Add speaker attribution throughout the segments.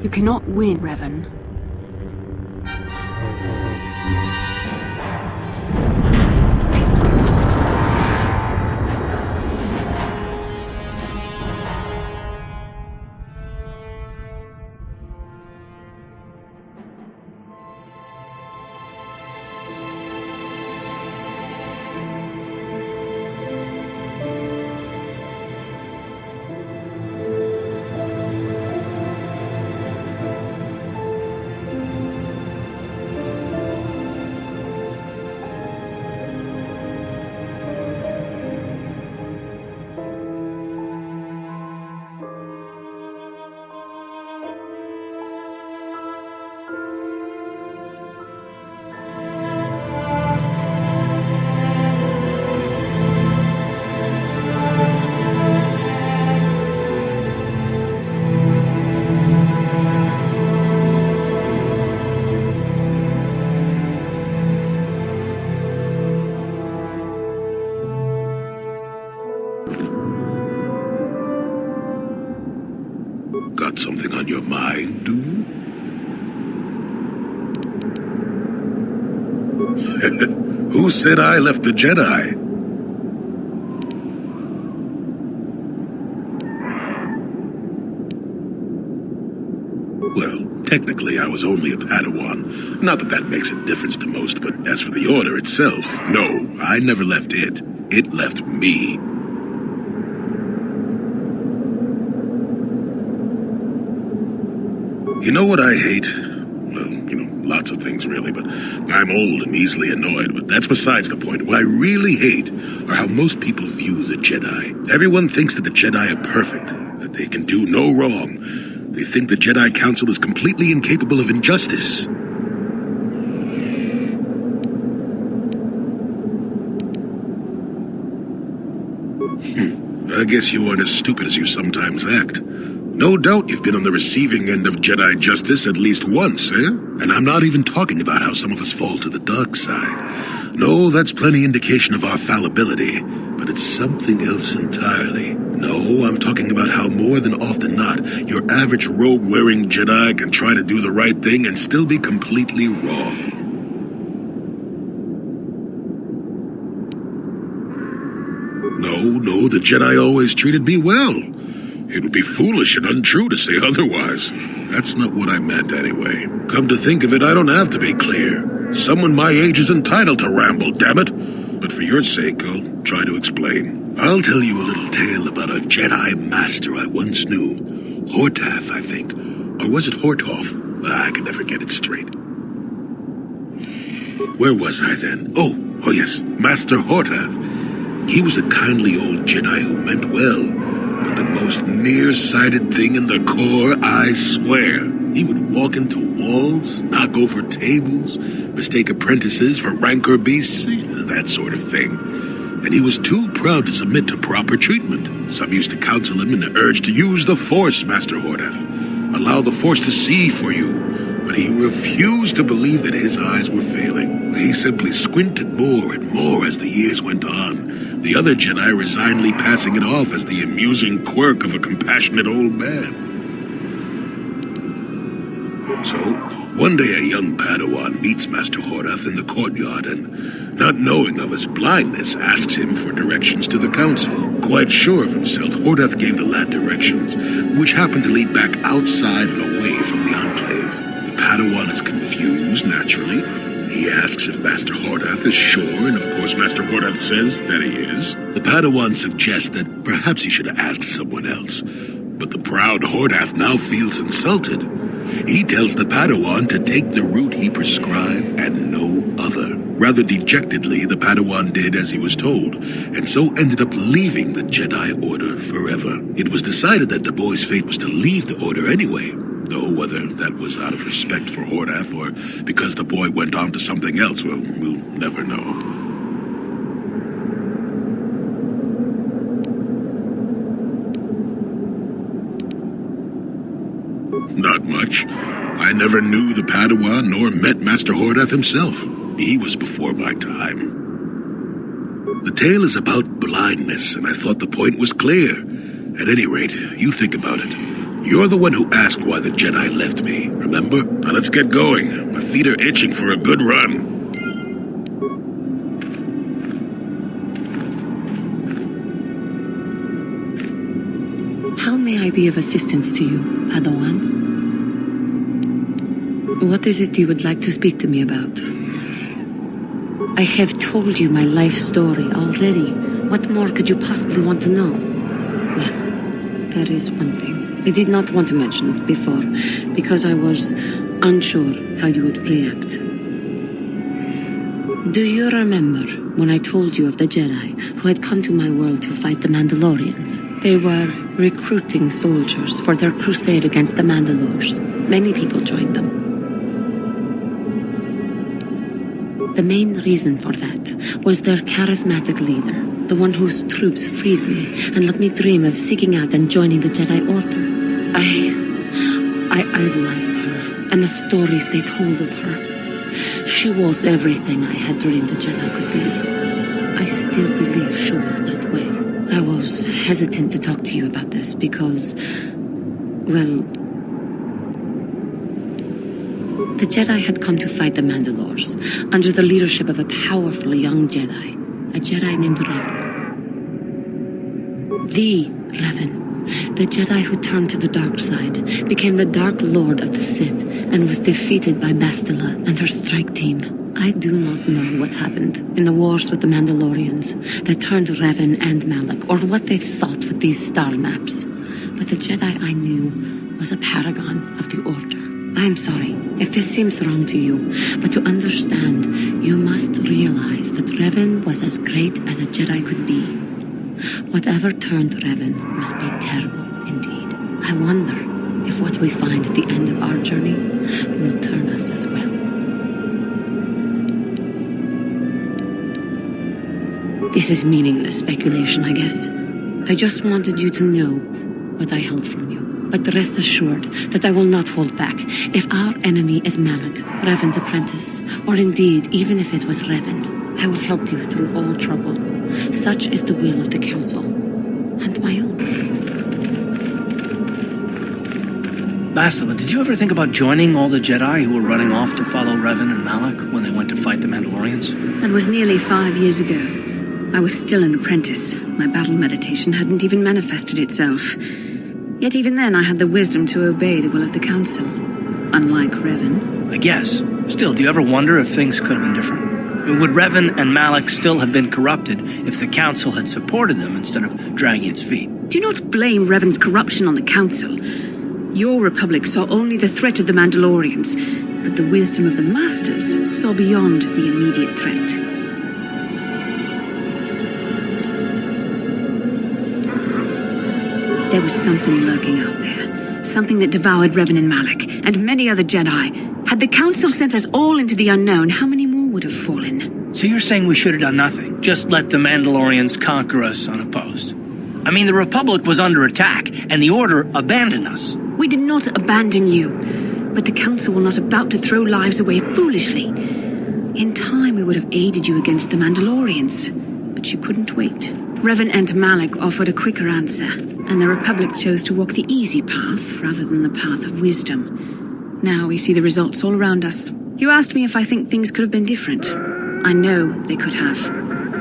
Speaker 1: You cannot win, Revan.
Speaker 2: Got something on your mind, dude? Who said I left the Jedi? Well, technically I was only a Padawan. Not that that makes a difference to most, but as for the Order itself, no, I never left it. It left me. You know what I hate? Well, lots of things really, but I'm old and easily annoyed, but that's besides the point. What I really hate are how most people view the Jedi. Everyone thinks that the Jedi are perfect, that they can do no wrong. They think the Jedi Council is completely incapable of injustice. I guess you aren't as stupid as you sometimes act. No doubt you've been on the receiving end of Jedi justice at least once, eh? And I'm not even talking about how some of us fall to the dark side. No, that's plenty indication of our fallibility, but it's something else entirely. No, I'm talking about how more than often not, your average robe-wearing Jedi can try to do the right thing and still be completely wrong. No, the Jedi always treated me well. It would be foolish and untrue to say otherwise. That's not what I meant anyway. Come to think of it, I don't have to be clear. Someone my age is entitled to ramble, damn it. But for your sake, I'll try to explain. I'll tell you a little tale about a Jedi master I once knew. Hortath, I think. Or was it Hortoth? I can never get it straight. Where was I then? Oh yes, Master Hortath. He was a kindly old Jedi who meant well, but the most nearsighted thing in the Corps, I swear. He would walk into walls, knock over tables, mistake apprentices for rancor beasts, that sort of thing. And he was too proud to submit to proper treatment. Some used to counsel him in the urge to use the Force, Master Hortath. Allow the Force to see for you. But he refused to believe that his eyes were failing. He simply squinted more and more as the years went on, the other Jedi resignedly passing it off as the amusing quirk of a compassionate old man. So, one day a young Padawan meets Master Hortath in the courtyard and, not knowing of his blindness, asks him for directions to the council. Quite sure of himself, Hortath gave the lad directions, which happened to lead back outside and away from the Enclave. Padawan is confused, naturally. He asks if Master Hortath is sure, and of course Master Hortath says that he is. The Padawan suggests that perhaps he should have asked someone else. But the proud Hortath now feels insulted. He tells the Padawan to take the route he prescribed and no other. Rather dejectedly, the Padawan did as he was told, and so ended up leaving the Jedi Order forever. It was decided that the boy's fate was to leave the Order anyway. Though whether that was out of respect for Hortath or because the boy went on to something else, well, we'll never know. Not much. I never knew the Padawan nor met Master Hortath himself. He was before my time. The tale is about blindness, and I thought the point was clear. At any rate, you think about it. You're the one who asked why the Jedi left me, remember? Now let's get going. My feet are itching for a good run.
Speaker 1: How may I be of assistance to you, Padawan? What is it you would like to speak to me about? I have told you my life story already. What more could you possibly want to know? Well, there is one thing I did not want to mention before, because I was unsure how you would react. Do you remember when I told you of the Jedi who had come to my world to fight the Mandalorians? They were recruiting soldiers for their crusade against the Mandalores. Many people joined them. The main reason for that was their charismatic leader, the one whose troops freed me and let me dream of seeking out and joining the Jedi Order. I idolized her and the stories they told of her. She was everything I had dreamed a Jedi could be. I still believe she was that way. I was hesitant to talk to you about this because, well, the Jedi had come to fight the Mandalores under the leadership of a powerful young Jedi, a Jedi named Revan. The Revan. The Jedi who turned to the dark side, became the Dark Lord of the Sith, and was defeated by Bastila and her strike team. I do not know what happened in the wars with the Mandalorians that turned Revan and Malak, or what they sought with these star maps. But the Jedi I knew was a paragon of the Order. I'm sorry if this seems wrong to you, but to understand, you must realize that Revan was as great as a Jedi could be. Whatever turned Revan must be terrible indeed. I wonder if what we find at the end of our journey will turn us as well. This is meaningless speculation, I guess. I just wanted you to know what I held from you. But rest assured that I will not hold back. If our enemy is Malak, Revan's apprentice, or indeed, even if it was Revan, I will help you through all trouble. Such is the will of the Council, and my own.
Speaker 3: Bastila, did you ever think about joining all the Jedi who were running off to follow Revan and Malak when they went to fight the Mandalorians?
Speaker 4: That was nearly 5 years ago. I was still an apprentice. My battle meditation hadn't even manifested itself. Yet even then I had the wisdom to obey the will of the Council. Unlike Revan.
Speaker 3: I guess. Still, do you ever wonder if things could have been different? Would Revan and Malak still have been corrupted if the Council had supported them instead of dragging its feet?
Speaker 4: Do not blame Revan's corruption on the Council. Your Republic saw only the threat of the Mandalorians, but the wisdom of the Masters saw beyond the immediate threat. There was something lurking out there. Something that devoured Revan and Malak, and many other Jedi. Had the Council sent us all into the unknown, how many more would have fallen?
Speaker 3: So you're saying we should have done nothing? Just let the Mandalorians conquer us unopposed? I mean, the Republic was under attack, and the Order abandoned us.
Speaker 4: We did not abandon you, but the Council were not about to throw lives away foolishly. In time, we would have aided you against the Mandalorians, but you couldn't wait. Revan and Malak offered a quicker answer, and the Republic chose to walk the easy path rather than the path of wisdom. Now we see the results all around us. You asked me if I think things could have been different. I know they could have.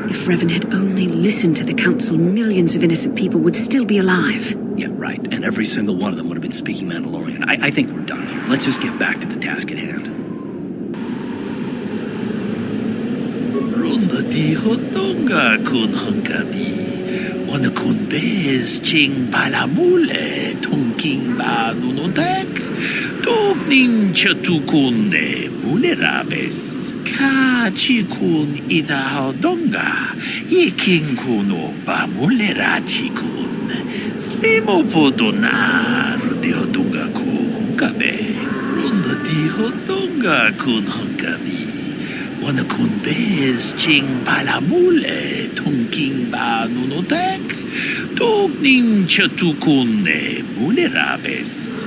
Speaker 4: If Revan had only listened to the Council, millions of innocent people would still be alive.
Speaker 3: Yeah, right, and every single one of them would have been speaking Mandalorian. I think we're done here. Let's just get back to the task at hand.
Speaker 5: Ronda di hotonga kun hunkabi. Wana kun bez ching palamule tunking ba nunodek. Tognin chatukunde mulerabes. Ka chikun ida hodonga. Yiking kuno ba mulera chikun. Slimo podonar di hodonga kun hunkabe. Ronda di hodonga kun hunkabi. Wana kun bez ching palamule tunking ba nunodek. Tognin chatukunde mulerabes.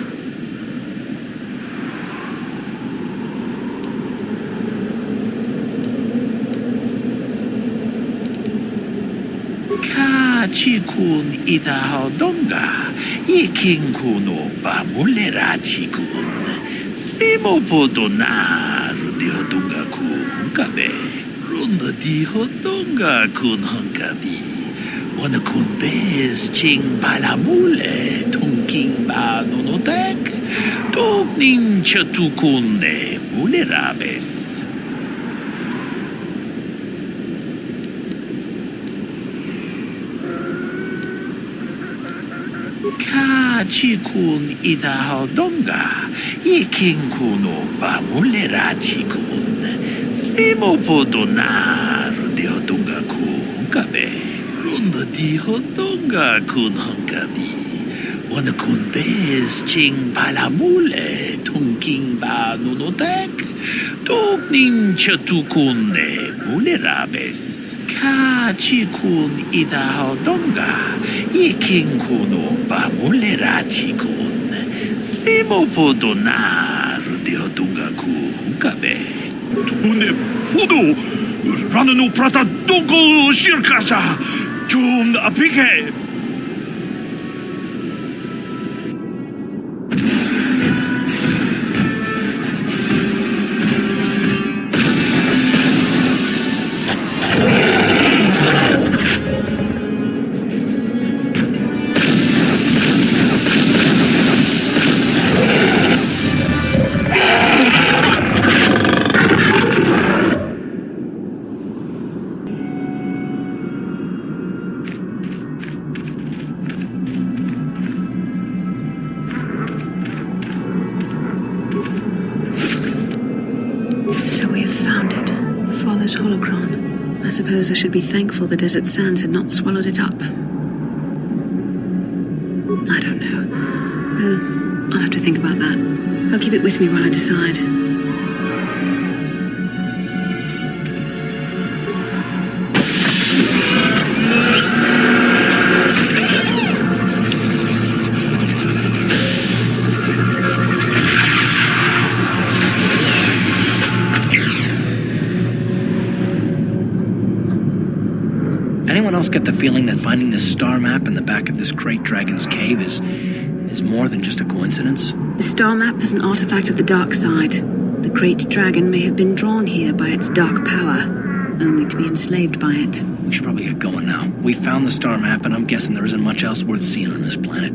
Speaker 5: chikun itahodonga, yikin kuno pamulera chikun. Slimo podonar dihodunga kun hunkabe. Runda dihodunga kun hunkabi. Wana kun bez ching palamule tunking ba nunodek. Tognin chatukunde mulerabes. Chikun idahodonga, yikin kuno pamulera chikun. Slimo podonar dihodunga kun hunkabe. Runda dihodunga kun hunkabi. Wana kun bez ching palamule tunking ba nunodek. Tognin chatukunde mulerabes. Chikun idahodonga, yikin kuno pamulera chikun. Slimo podonar dihodunga kun hunkabe.
Speaker 6: Tune pudu rananu prata dogo shirkasa chum apike.
Speaker 4: I suppose I should be thankful the desert sands had not swallowed it up. I don't know. Well, I'll have to think about that. I'll keep it with me while I decide.
Speaker 3: Anyone else get the feeling that finding this star map in the back of this Great Dragon's cave is more than just a coincidence?
Speaker 4: The star map is an artifact of the dark side. The Great Dragon may have been drawn here by its dark power, only to be enslaved by it.
Speaker 3: We should probably get going now. We found the star map, and I'm guessing there isn't much else worth seeing on this planet.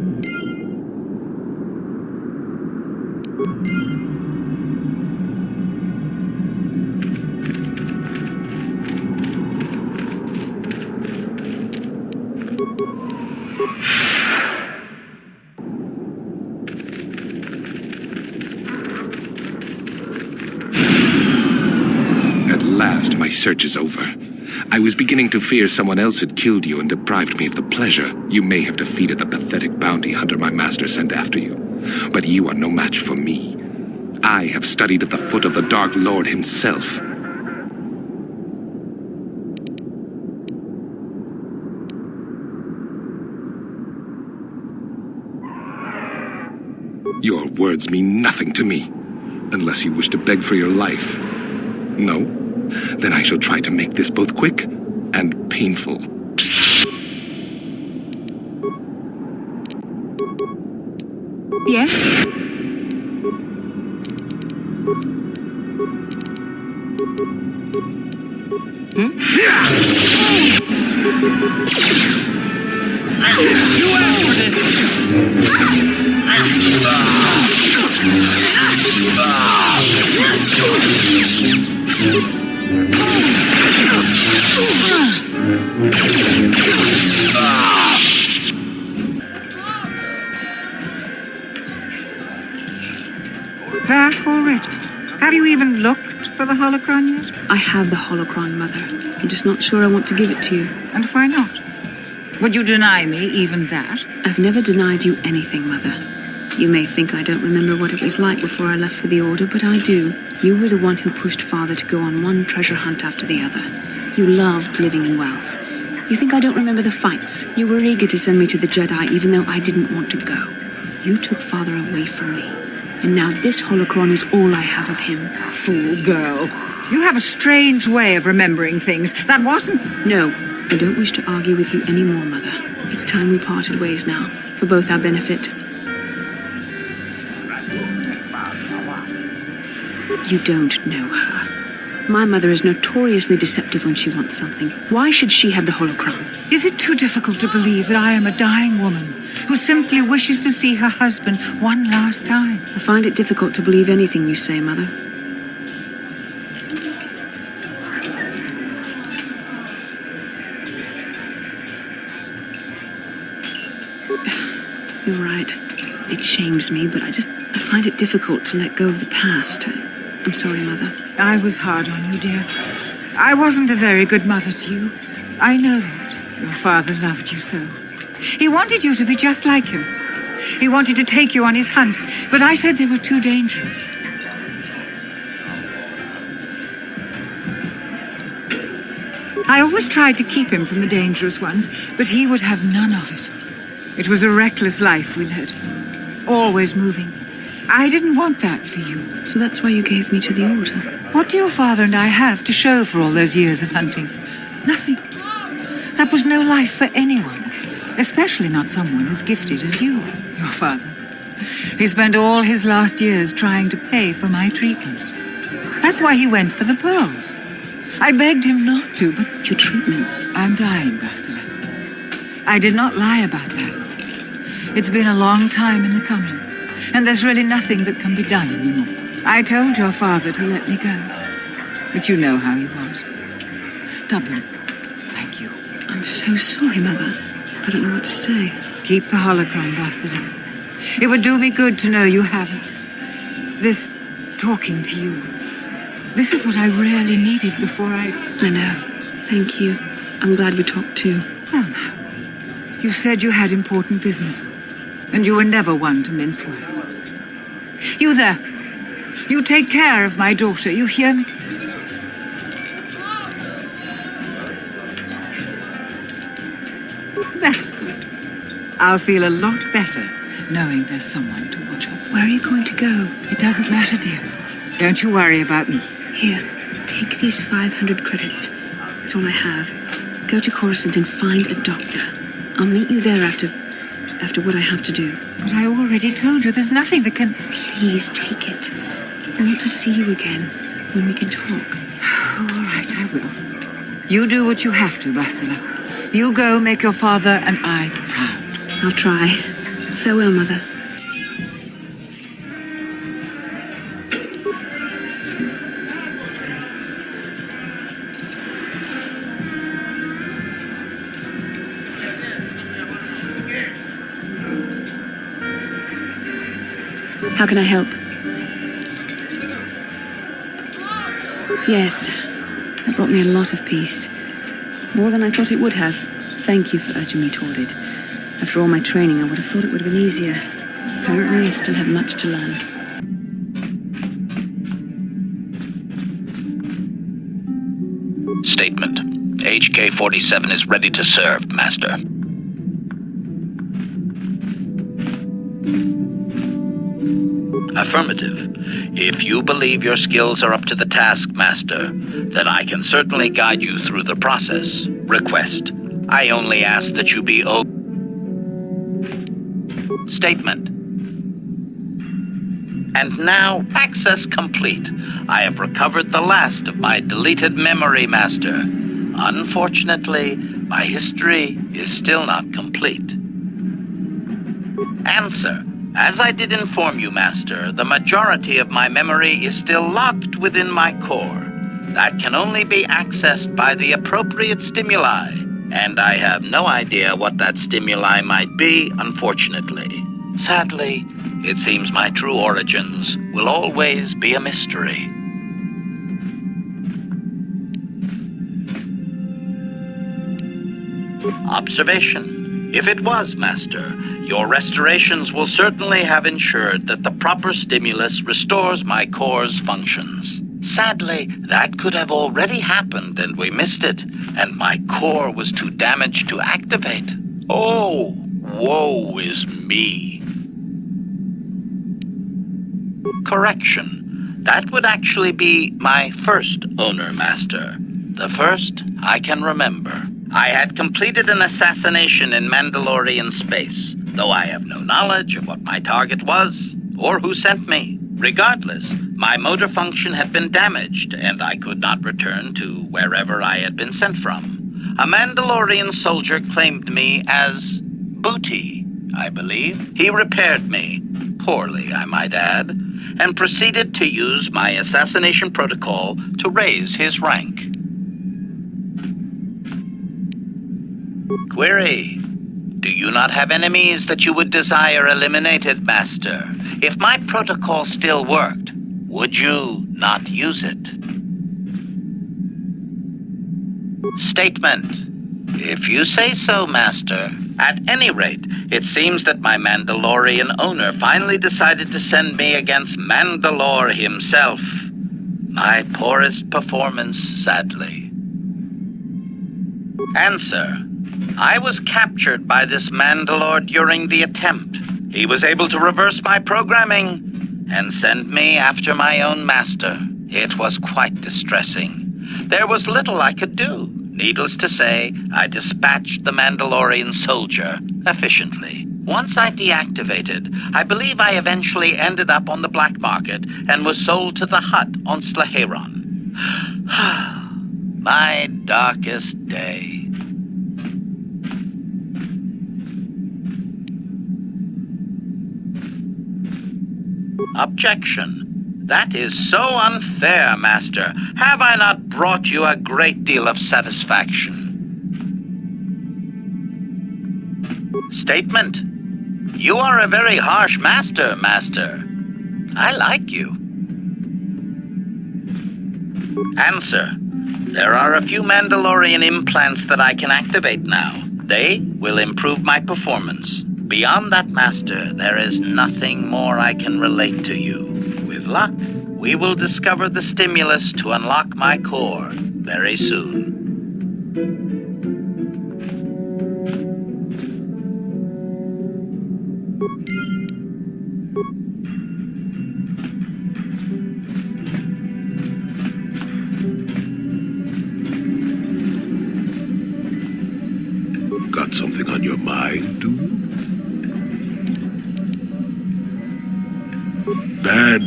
Speaker 7: My search is over. I was beginning to fear someone else had killed you and deprived me of the pleasure. You may have defeated the pathetic bounty hunter my master sent after you, but you are no match for me. I have studied at the foot of the Dark Lord himself. Your words mean nothing to me, unless you wish to beg for your life. No? Then I shall try to make this both quick and painful.
Speaker 4: Yes?
Speaker 3: You asked for this!
Speaker 8: That already? Have you even looked for the holocron yet?
Speaker 4: I have the holocron, Mother. I'm just not sure I want to give it to you.
Speaker 8: And why not? Would you deny me even that?
Speaker 4: I've never denied you anything, Mother. You may think I don't remember what it was like before I left for the Order, but I do. You were the one who pushed Father to go on one treasure hunt after the other. You loved living in wealth. You think I don't remember the fights? You were eager to send me to the Jedi even though I didn't want to go. You took Father away from me. And now this holocron is all I have of him.
Speaker 8: Fool girl. You have a strange way of remembering things. That wasn't...
Speaker 4: No, I don't wish to argue with you anymore, Mother. It's time we parted ways now, for both our benefit. You don't know her. My mother is notoriously deceptive when she wants something. Why should she have the holocron?
Speaker 8: Is it too difficult to believe that I am a dying woman who simply wishes to see her husband one last time?
Speaker 4: I find it difficult to believe anything you say, Mother. You're right. It shames me, but I find it difficult to let go of the past. I'm sorry, Mother.
Speaker 8: I was hard on you, dear. I wasn't a very good mother to you. I know that. Your father loved you so. He wanted you to be just like him. He wanted to take you on his hunts, but I said they were too dangerous. I always tried to keep him from the dangerous ones, but he would have none of it. It was a reckless life we led. Always moving. I didn't want that for you.
Speaker 4: So that's why you gave me to the altar?
Speaker 8: What do your father and I have to show for all those years of hunting? Nothing. That was no life for anyone. Especially not someone as gifted as you, your father. He spent all his last years trying to pay for my treatments. That's why he went for the pearls. I begged him not to, but...
Speaker 4: Your treatments?
Speaker 8: I'm dying, Bastila. I did not lie about that. It's been a long time in the coming, and there's really nothing that can be done anymore. I told your father to let me go, but you know how he was. Stubborn, like you.
Speaker 4: I'm so sorry, Mother. I don't know what to say.
Speaker 8: Keep the holocron, Bastila. It would do me good to know you have it. This talking to you. This is what I really needed before I
Speaker 4: know. Thank you. I'm glad we talked too.
Speaker 8: Well, now. You said you had important business, and you were never one to mince words. You there. You take care of my daughter, you hear me? That's good. I'll feel a lot better knowing there's someone to watch her.
Speaker 4: Where are you going to go?
Speaker 8: It doesn't matter, dear. Don't you worry about me.
Speaker 4: Here, take these 500 credits. It's all I have. Go to Coruscant and find a doctor. I'll meet you there after what I have to do.
Speaker 8: But I already told you there's nothing that can...
Speaker 4: Please take it. I want to see you again, when we can talk.
Speaker 8: All right, I will. You do what you have to, Bastila. You go make your father and I proud.
Speaker 4: I'll try. Farewell, Mother. How can I help? Yes, that brought me a lot of peace. More than I thought it would have. Thank you for urging me toward it. After all my training, I would have thought it would have been easier. Apparently, I still have much to learn.
Speaker 9: Statement. HK-47 is ready to serve, Master. Affirmative. If you believe your skills are up to the task, Master, then I can certainly guide you through the process. Request. I only ask that you be Statement. And now, access complete. I have recovered the last of my deleted memory, Master. Unfortunately, my history is still not complete. Answer. As I did inform you, Master, the majority of my memory is still locked within my core. That can only be accessed by the appropriate stimuli, and I have no idea what that stimuli might be, unfortunately. Sadly, it seems my true origins will always be a mystery. Observation. If it was, Master, your restorations will certainly have ensured that the proper stimulus restores my core's functions. Sadly, that could have already happened and we missed it, and my core was too damaged to activate. Oh, woe is me. Correction. That would actually be my first owner, Master. The first I can remember. I had completed an assassination in Mandalorian space, though I have no knowledge of what my target was or who sent me. Regardless, my motor function had been damaged, and I could not return to wherever I had been sent from. A Mandalorian soldier claimed me as booty, I believe. He repaired me, poorly I might add, and proceeded to use my assassination protocol to raise his rank. Query: do you not have enemies that you would desire eliminated, Master? If my protocol still worked, would you not use it? Statement: if you say so, Master. At any rate, it seems that my Mandalorian owner finally decided to send me against Mandalore himself. My poorest performance, sadly. Answer: I was captured by this Mandalore during the attempt. He was able to reverse my programming and send me after my own master. It was quite distressing. There was little I could do. Needless to say, I dispatched the Mandalorian soldier efficiently. Once I deactivated, I believe I eventually ended up on the black market and was sold to the Hutt on Slaheron. My darkest day. Objection. That is so unfair, Master. Have I not brought you a great deal of satisfaction? Statement. You are a very harsh master, Master. I like you. Answer. There are a few Mandalorian implants that I can activate now. They will improve my performance. Beyond that, Master, there is nothing more I can relate to you. With luck, we will discover the stimulus to unlock my core very soon.
Speaker 2: Got something on your mind, dude?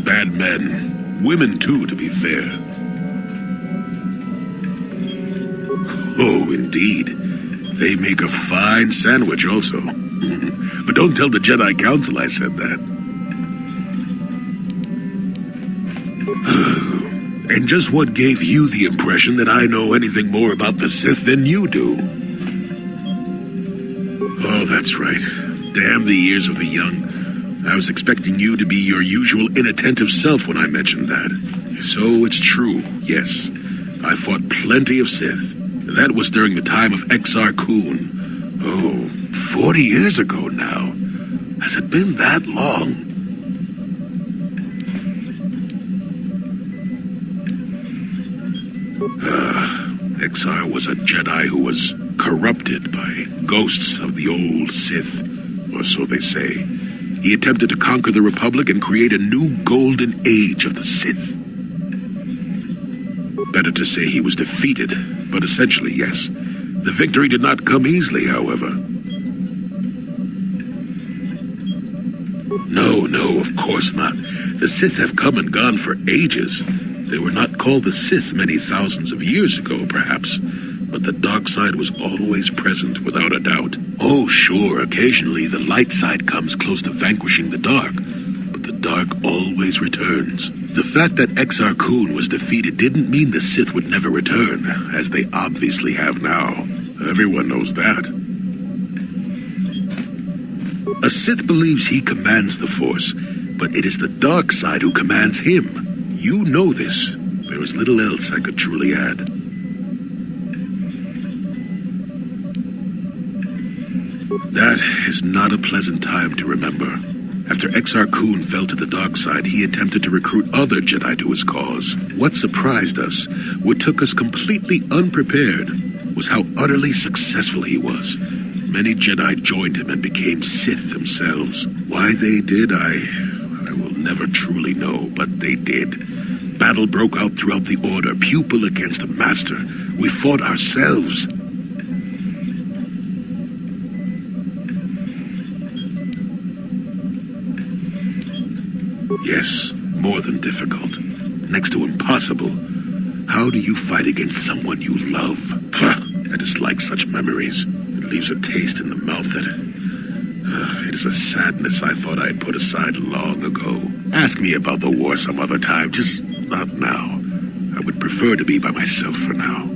Speaker 2: Bad men. Women, too, to be fair. Oh, indeed. They make a fine sandwich, also. But don't tell the Jedi Council I said that. And just what gave you the impression that I know anything more about the Sith than you do? Oh, that's right. Damn the ears of the young. I was expecting you to be your usual inattentive self when I mentioned that. So it's true, yes. I fought plenty of Sith. That was during the time of Exar Kun. Oh, 40 years ago now. Has it been that long? Exar was a Jedi who was corrupted by ghosts of the old Sith, or so they say. He attempted to conquer the Republic and create a new golden age of the Sith. Better to say he was defeated, but essentially, yes. The victory did not come easily, however. No, of course not. The Sith have come and gone for ages. They were not called the Sith many thousands of years ago, perhaps, but the dark side was always present, without a doubt. Oh, sure, occasionally the light side comes close to vanquishing the dark, but the dark always returns. The fact that Exar Kun was defeated didn't mean the Sith would never return, as they obviously have now. Everyone knows that. A Sith believes he commands the Force, but it is the dark side who commands him. You know this. There is little else I could truly add. That is not a pleasant time to remember. After Exar Kun fell to the dark side, he attempted to recruit other Jedi to his cause. What surprised us, what took us completely unprepared, was how utterly successful he was. Many Jedi joined him and became Sith themselves. Why they did, I will never truly know, but they did. battle broke out throughout the Order, pupil against master. We fought ourselves. Yes, more than difficult. Next to impossible. How do you fight against someone you love? I dislike such memories. It leaves a taste in the mouth that... it is a sadness I thought I had put aside long ago. Ask me about the war some other time, just not now. I would prefer to be by myself for now.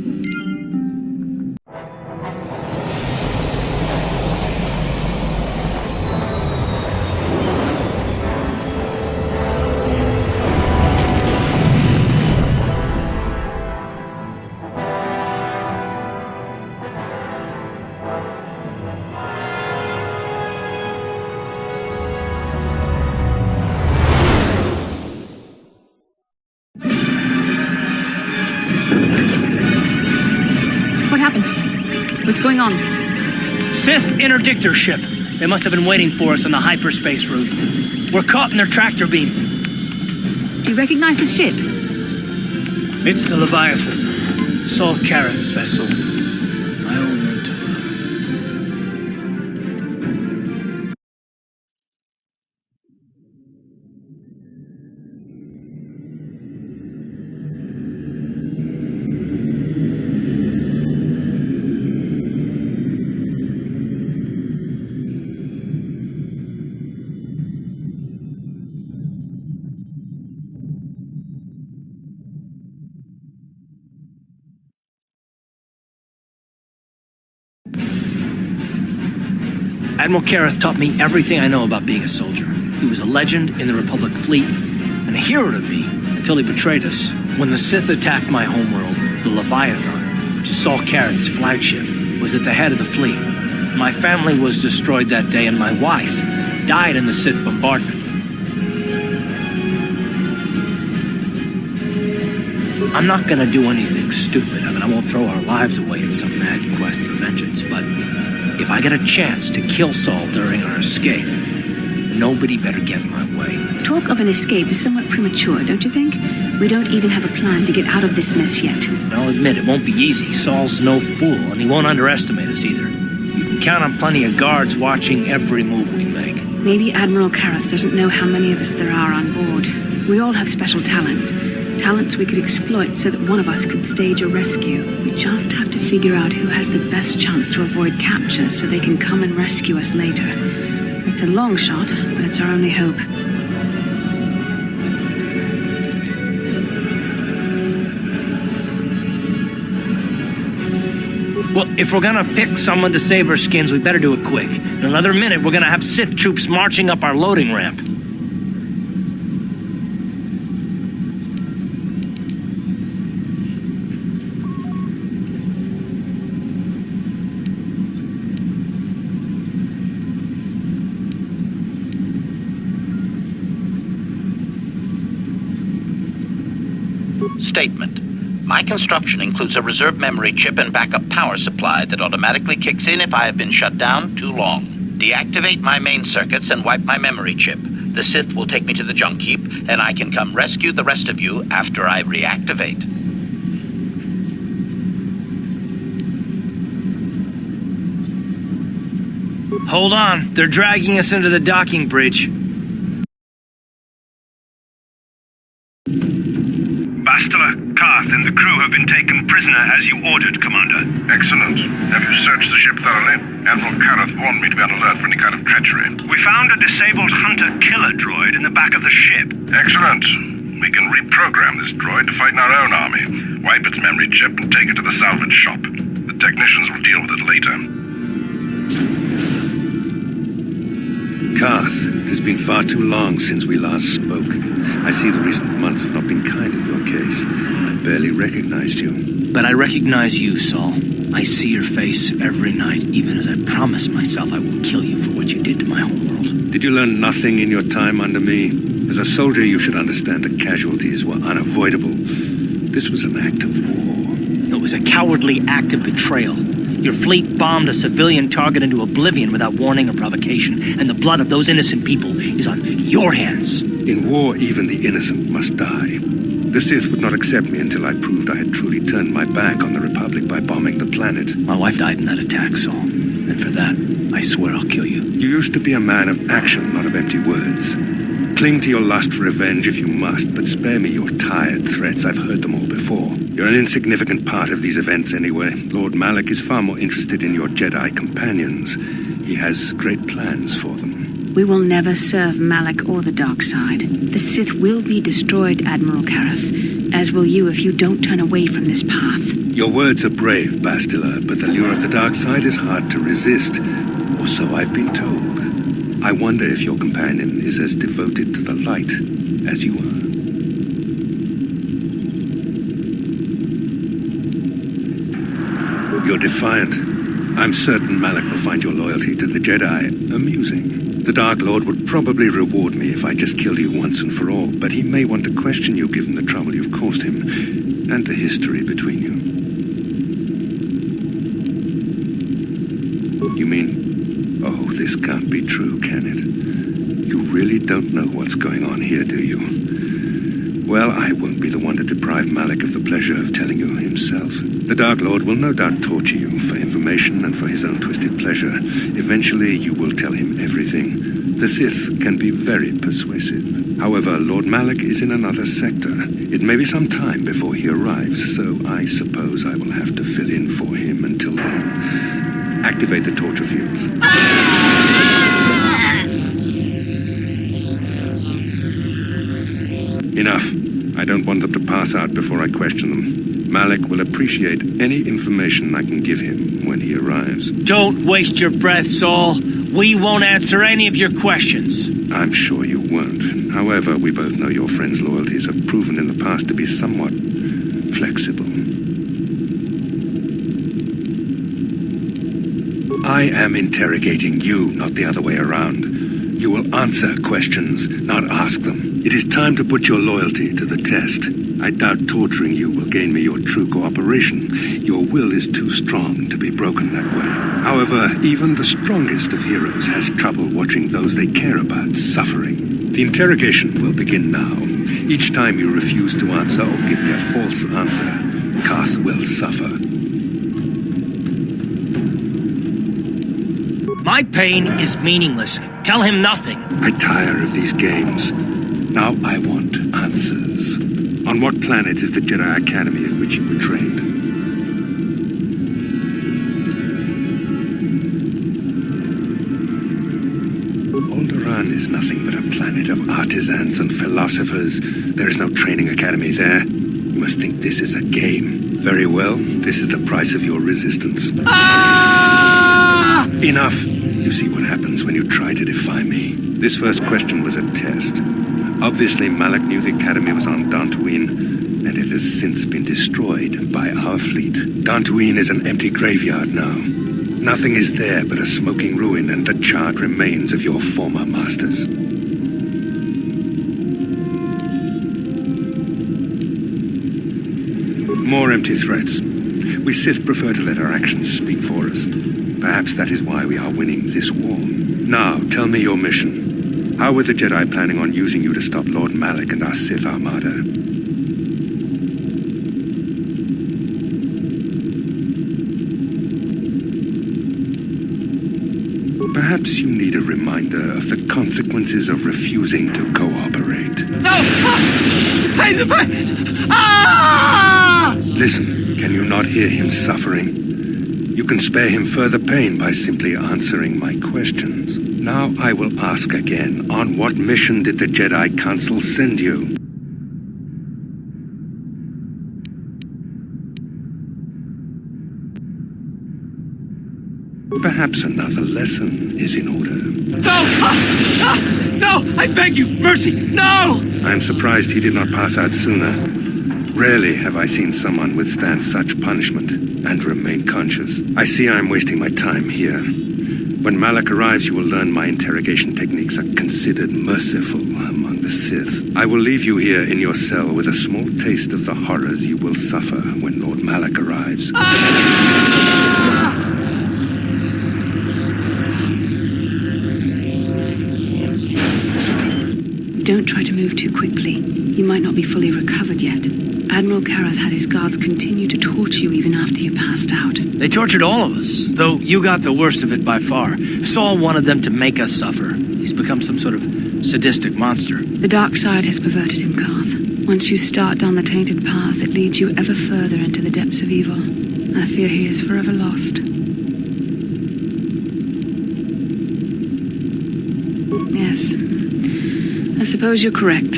Speaker 4: What's going on?
Speaker 3: Sith interdictor ship. They must have been waiting for us on the hyperspace route. We're caught in their tractor beam.
Speaker 4: Do you recognize the ship?
Speaker 3: It's the Leviathan. Saul Kareth's vessel. My old mentor. Admiral Kareth taught me everything I know about being a soldier. He was a legend in the Republic fleet, and a hero to me until he betrayed us. When the Sith attacked my homeworld, the Leviathan, which is Saul Kareth's flagship, was at the head of the fleet. My family was destroyed that day, and my wife died in the Sith bombardment. I'm not gonna do anything stupid. I won't throw our lives away in some mad quest for vengeance, but if I get a chance to kill Saul during our escape, nobody better get in my way.
Speaker 4: Talk of an escape is somewhat premature, don't you think? We don't even have a plan to get out of this mess yet.
Speaker 3: I'll admit it won't be easy. Saul's no fool, and he won't underestimate us either. You can count on plenty of guards watching every move we make.
Speaker 4: Maybe Admiral Kareth doesn't know how many of us there are on board. We all have special talents. Talents we could exploit so that one of us could stage a rescue. We just have to figure out who has the best chance to avoid capture so they can come and rescue us later. It's a long shot, but it's our only hope.
Speaker 3: Well, if we're gonna pick someone to save our skins, we better do it quick. In another minute, we're gonna have Sith troops marching up our loading ramp.
Speaker 9: Statement. My construction includes a reserve memory chip and backup power supply that automatically kicks in if I have been shut down too long. Deactivate my main circuits and wipe my memory chip. The Sith will take me to the junk heap, and I can come rescue the rest of you after I reactivate.
Speaker 3: Hold on, they're dragging us into the docking bridge.
Speaker 6: Bastila, Karth, and the crew have been taken prisoner as you ordered, Commander.
Speaker 10: Excellent. Have you searched the ship thoroughly? Admiral Kareth warned me to be on alert for any kind of treachery.
Speaker 6: We found a disabled hunter-killer droid in the back of the ship.
Speaker 10: Excellent. We can reprogram this droid to fight in our own army, wipe its memory chip, and take it to the salvage shop. The technicians will deal with it later.
Speaker 11: Karth, it has been far too long since we last spoke. I see the recent months have not been kind in your case. I barely recognized you.
Speaker 3: But I recognize you, Saul. I see your face every night, even as I promise myself I will kill you for what you did to my homeworld.
Speaker 11: Did you learn nothing in your time under me? As a soldier, you should understand that casualties were unavoidable. This was an act of war.
Speaker 3: It was a cowardly act of betrayal. Your fleet bombed a civilian target into oblivion without warning or provocation, and the blood of those innocent people is on your hands.
Speaker 11: In war, even the innocent must die. The Sith would not accept me until I proved I had truly turned my back on the Republic by bombing the planet.
Speaker 3: My wife died in that attack, Saul. And for that, I swear I'll kill you.
Speaker 11: You used to be a man of action, not of empty words. Cling to your lust for revenge if you must, but spare me your tired threats. I've heard them all before. You're an insignificant part of these events anyway. Lord Malak is far more interested in your Jedi companions. He has great plans for them.
Speaker 4: We will never serve Malak or the dark side. The Sith will be destroyed, Admiral Kareth, as will you if you don't turn away from this path.
Speaker 11: Your words are brave, Bastila, but the lure of the dark side is hard to resist. Or so I've been told. I wonder if your companion is as devoted to the light as you are. You're defiant. I'm certain Malak will find your loyalty to the Jedi amusing. The Dark Lord would probably reward me if I just killed you once and for all, but he may want to question you given the trouble you've caused him, and the history between you. You mean, oh, this can't be true, can it? You really don't know what's going on here, do you? Well, I won't be the one to deprive Malak of the pleasure of telling you himself. The Dark Lord will no doubt torture you for information and for his own twisted pleasure. Eventually, you will tell him everything. The Sith can be very persuasive. However, Lord Malak is in another sector. It may be some time before he arrives, so I suppose I will have to fill in for him until then. Activate the torture fields. Enough. I don't want them to pass out before I question them. Malak will appreciate any information I can give him when he arrives.
Speaker 3: Don't waste your breath, Saul. We won't answer any of your questions.
Speaker 11: I'm sure you won't. However, we both know your friend's loyalties have proven in the past to be somewhat flexible. I am interrogating you, not the other way around. You will answer questions, not ask them. It is time to put your loyalty to the test. I doubt torturing you will gain me your true cooperation. Your will is too strong to be broken that way. However, even the strongest of heroes has trouble watching those they care about suffering. The interrogation will begin now. Each time you refuse to answer or give me a false answer, Kath will suffer.
Speaker 3: My pain is meaningless. Tell him nothing.
Speaker 11: I tire of these games. Now I want answers. On what planet is the Jedi Academy at which you were trained? Alderaan is nothing but a planet of artisans and philosophers. There is no training academy there. You must think this is a game. Very well, this is the price of your resistance.
Speaker 3: Ah!
Speaker 11: Enough! You see what happens when you try to defy me. This first question was a test. Obviously, Malak knew the Academy was on Dantooine, and it has since been destroyed by our fleet. Dantooine is an empty graveyard now. Nothing is there but a smoking ruin and the charred remains of your former masters. More empty threats. We Sith prefer to let our actions speak for us. Perhaps that is why we are winning this war. Now, tell me your mission. How were the Jedi planning on using you to stop Lord Malak and our Sith Armada? Perhaps you need a reminder of the consequences of refusing to cooperate.
Speaker 3: No! Ah!
Speaker 11: Listen, can you not hear him suffering? You can spare him further pain by simply answering my questions. Now I will ask again, on what mission did the Jedi Council send you? Perhaps another lesson is in order.
Speaker 3: No! No! I beg you! Mercy! No!
Speaker 11: I am surprised he did not pass out sooner. Rarely have I seen someone withstand such punishment and remain conscious. I see I am wasting my time here. When Malak arrives, you will learn my interrogation techniques are considered merciful among the Sith. I will leave you here in your cell with a small taste of the horrors you will suffer when Lord Malak arrives.
Speaker 4: Don't try to move too quickly. You might not be fully recovered yet. Admiral Kareth had his guards continue to torture you even after you passed out.
Speaker 3: They tortured all of us, though you got the worst of it by far. Saul wanted them to make us suffer. He's become some sort of sadistic monster.
Speaker 4: The dark side has perverted him, Karth. Once you start down the tainted path, it leads you ever further into the depths of evil. I fear he is forever lost. Yes. I suppose you're correct.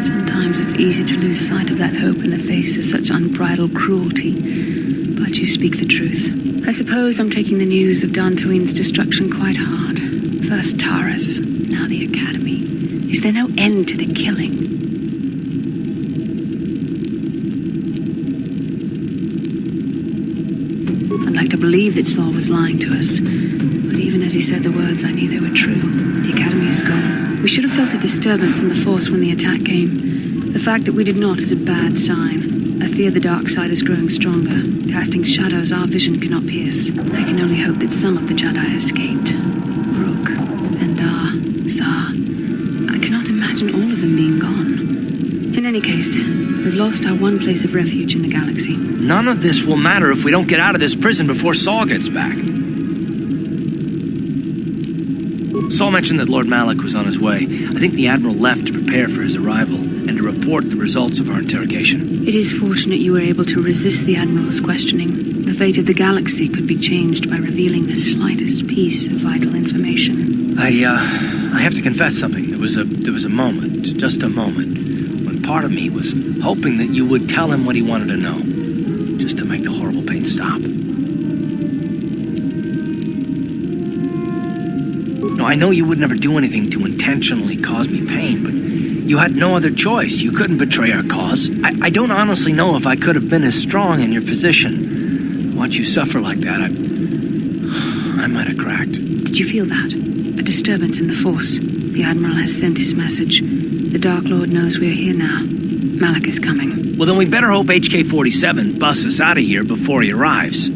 Speaker 4: Sometimes it's easy to lose sight of that hope in the face of such unbridled cruelty. But you speak the truth. I suppose I'm taking the news of Dantooine's destruction quite hard. First Taurus, now the Academy. Is there no end to the killing? I'd like to believe that Saul was lying to us. But even as he said the words, I knew they were true. The Academy is gone. We should have felt a disturbance in the Force when the attack came. The fact that we did not is a bad sign. I fear the dark side is growing stronger, casting shadows our vision cannot pierce. I can only hope that some of the Jedi escaped. Rook, Endar, Zar. I cannot imagine all of them being gone. In any case, we've lost our one place of refuge in the galaxy.
Speaker 3: None of this will matter if we don't get out of this prison before Saul gets back. Saul mentioned that Lord Malak was on his way. I think the Admiral left to prepare for his arrival and to report the results of our interrogation.
Speaker 4: It is fortunate you were able to resist the Admiral's questioning. The fate of the galaxy could be changed by revealing the slightest piece of vital information.
Speaker 3: I have to confess something. There was a moment, just a moment, when part of me was hoping that you would tell him what he wanted to know, just to make the horrible pain stop. No, I know you would never do anything to intentionally cause me pain, but you had no other choice. You couldn't betray our cause. I don't honestly know if I could have been as strong in your position. Watch you suffer like that, I might have cracked.
Speaker 4: Did you feel that? A disturbance in the Force. The Admiral has sent his message. The Dark Lord knows we're here now. Malak is coming.
Speaker 3: Well, then we better hope HK-47 busts us out of here before he arrives.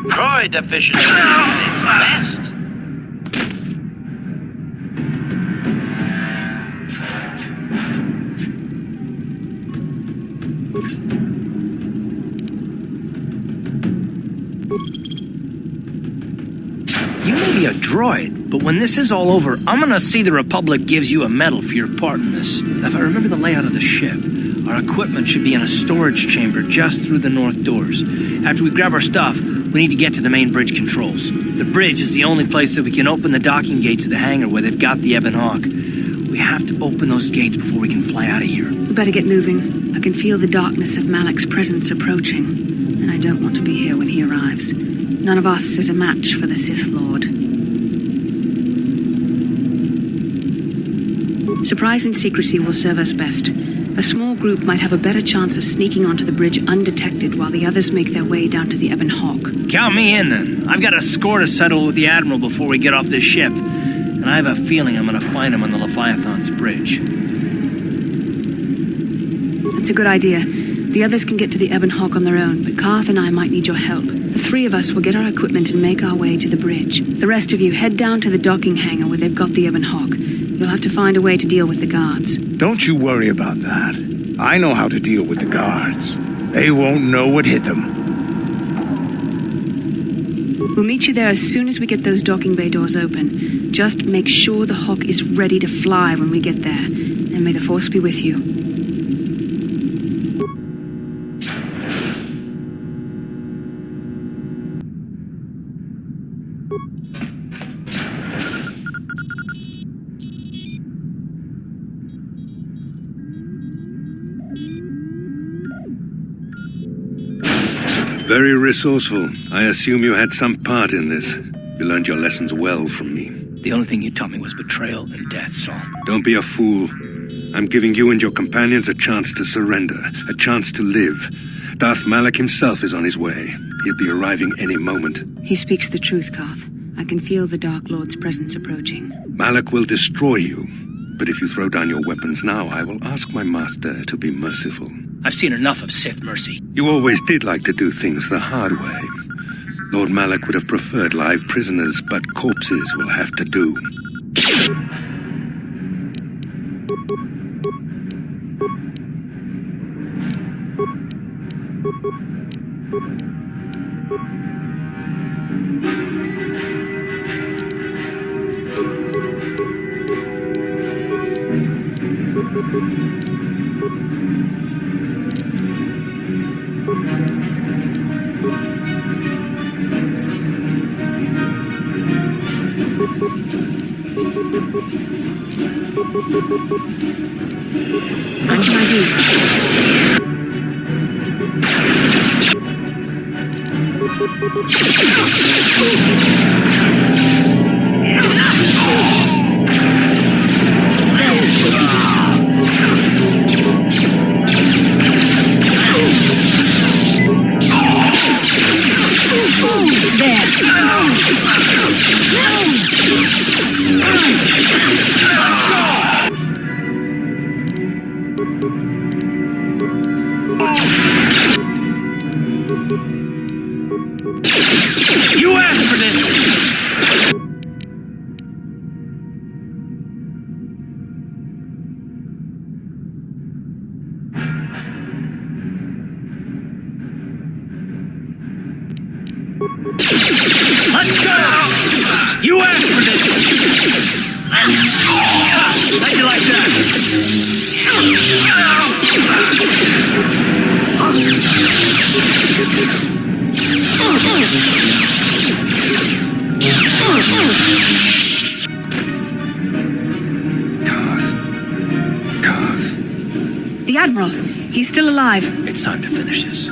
Speaker 9: Droid efficiency is its best.
Speaker 3: You may be a droid, but when this is all over, I'm gonna see the Republic gives you a medal for your part in this. If I remember the layout of the ship, our equipment should be in a storage chamber just through the north doors. After we grab our stuff, we need to get to the main bridge controls. The bridge is the only place that we can open the docking gates of the hangar where they've got the Ebon Hawk. We have to open those gates before we can fly out of here.
Speaker 4: We better get moving. I can feel the darkness of Malak's presence approaching, and I don't want to be here when he arrives. None of us is a match for the Sith Lord. Surprise and secrecy will serve us best. A small group might have a better chance of sneaking onto the bridge undetected while the others make their way down to the Ebon Hawk.
Speaker 3: Count me in, then. I've got a score to settle with the Admiral before we get off this ship. And I have a feeling I'm going to find him on the Leviathan's bridge.
Speaker 4: That's a good idea. The others can get to the Ebon Hawk on their own, but Karth and I might need your help. The three of us will get our equipment and make our way to the bridge. The rest of you head down to the docking hangar where they've got the Ebon Hawk. You'll have to find a way to deal with the guards.
Speaker 12: Don't you worry about that. I know how to deal with the guards. They won't know what hit them.
Speaker 4: We'll meet you there as soon as we get those docking bay doors open. Just make sure the Hawk is ready to fly when we get there. And may the Force be with you.
Speaker 11: Very resourceful. I assume you had some part in this. You learned your lessons well from me.
Speaker 3: The only thing you taught me was betrayal and death, Saul.
Speaker 11: Don't be a fool. I'm giving you and your companions a chance to surrender, a chance to live. Darth Malak himself is on his way. He'll be arriving any moment.
Speaker 4: He speaks the truth, Karth. I can feel the Dark Lord's presence approaching.
Speaker 11: Malak will destroy you. But if you throw down your weapons now, I will ask my master to be merciful.
Speaker 3: I've seen enough of Sith mercy.
Speaker 11: You always did like to do things the hard way. Lord Malak would have preferred live prisoners, but corpses will have to do.
Speaker 4: Onto my duty.
Speaker 3: You asked for this! Let's go! You asked for this! How'd you like that?
Speaker 4: The Admiral, he's still alive.
Speaker 3: It's time to finish this.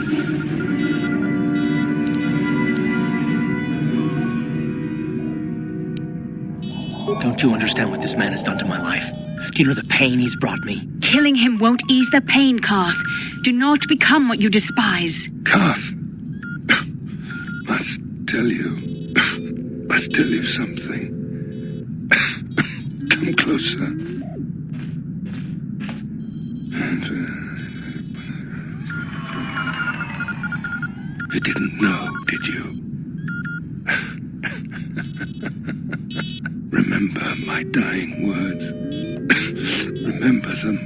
Speaker 3: Don't you understand what this man has done to my life? Do you know the pain he's brought me?
Speaker 4: Killing him won't ease the pain, Karth. Do not become what you despise.
Speaker 11: Karth, must tell you something. Come closer. You didn't know, did you? Remember my dying words. Remember them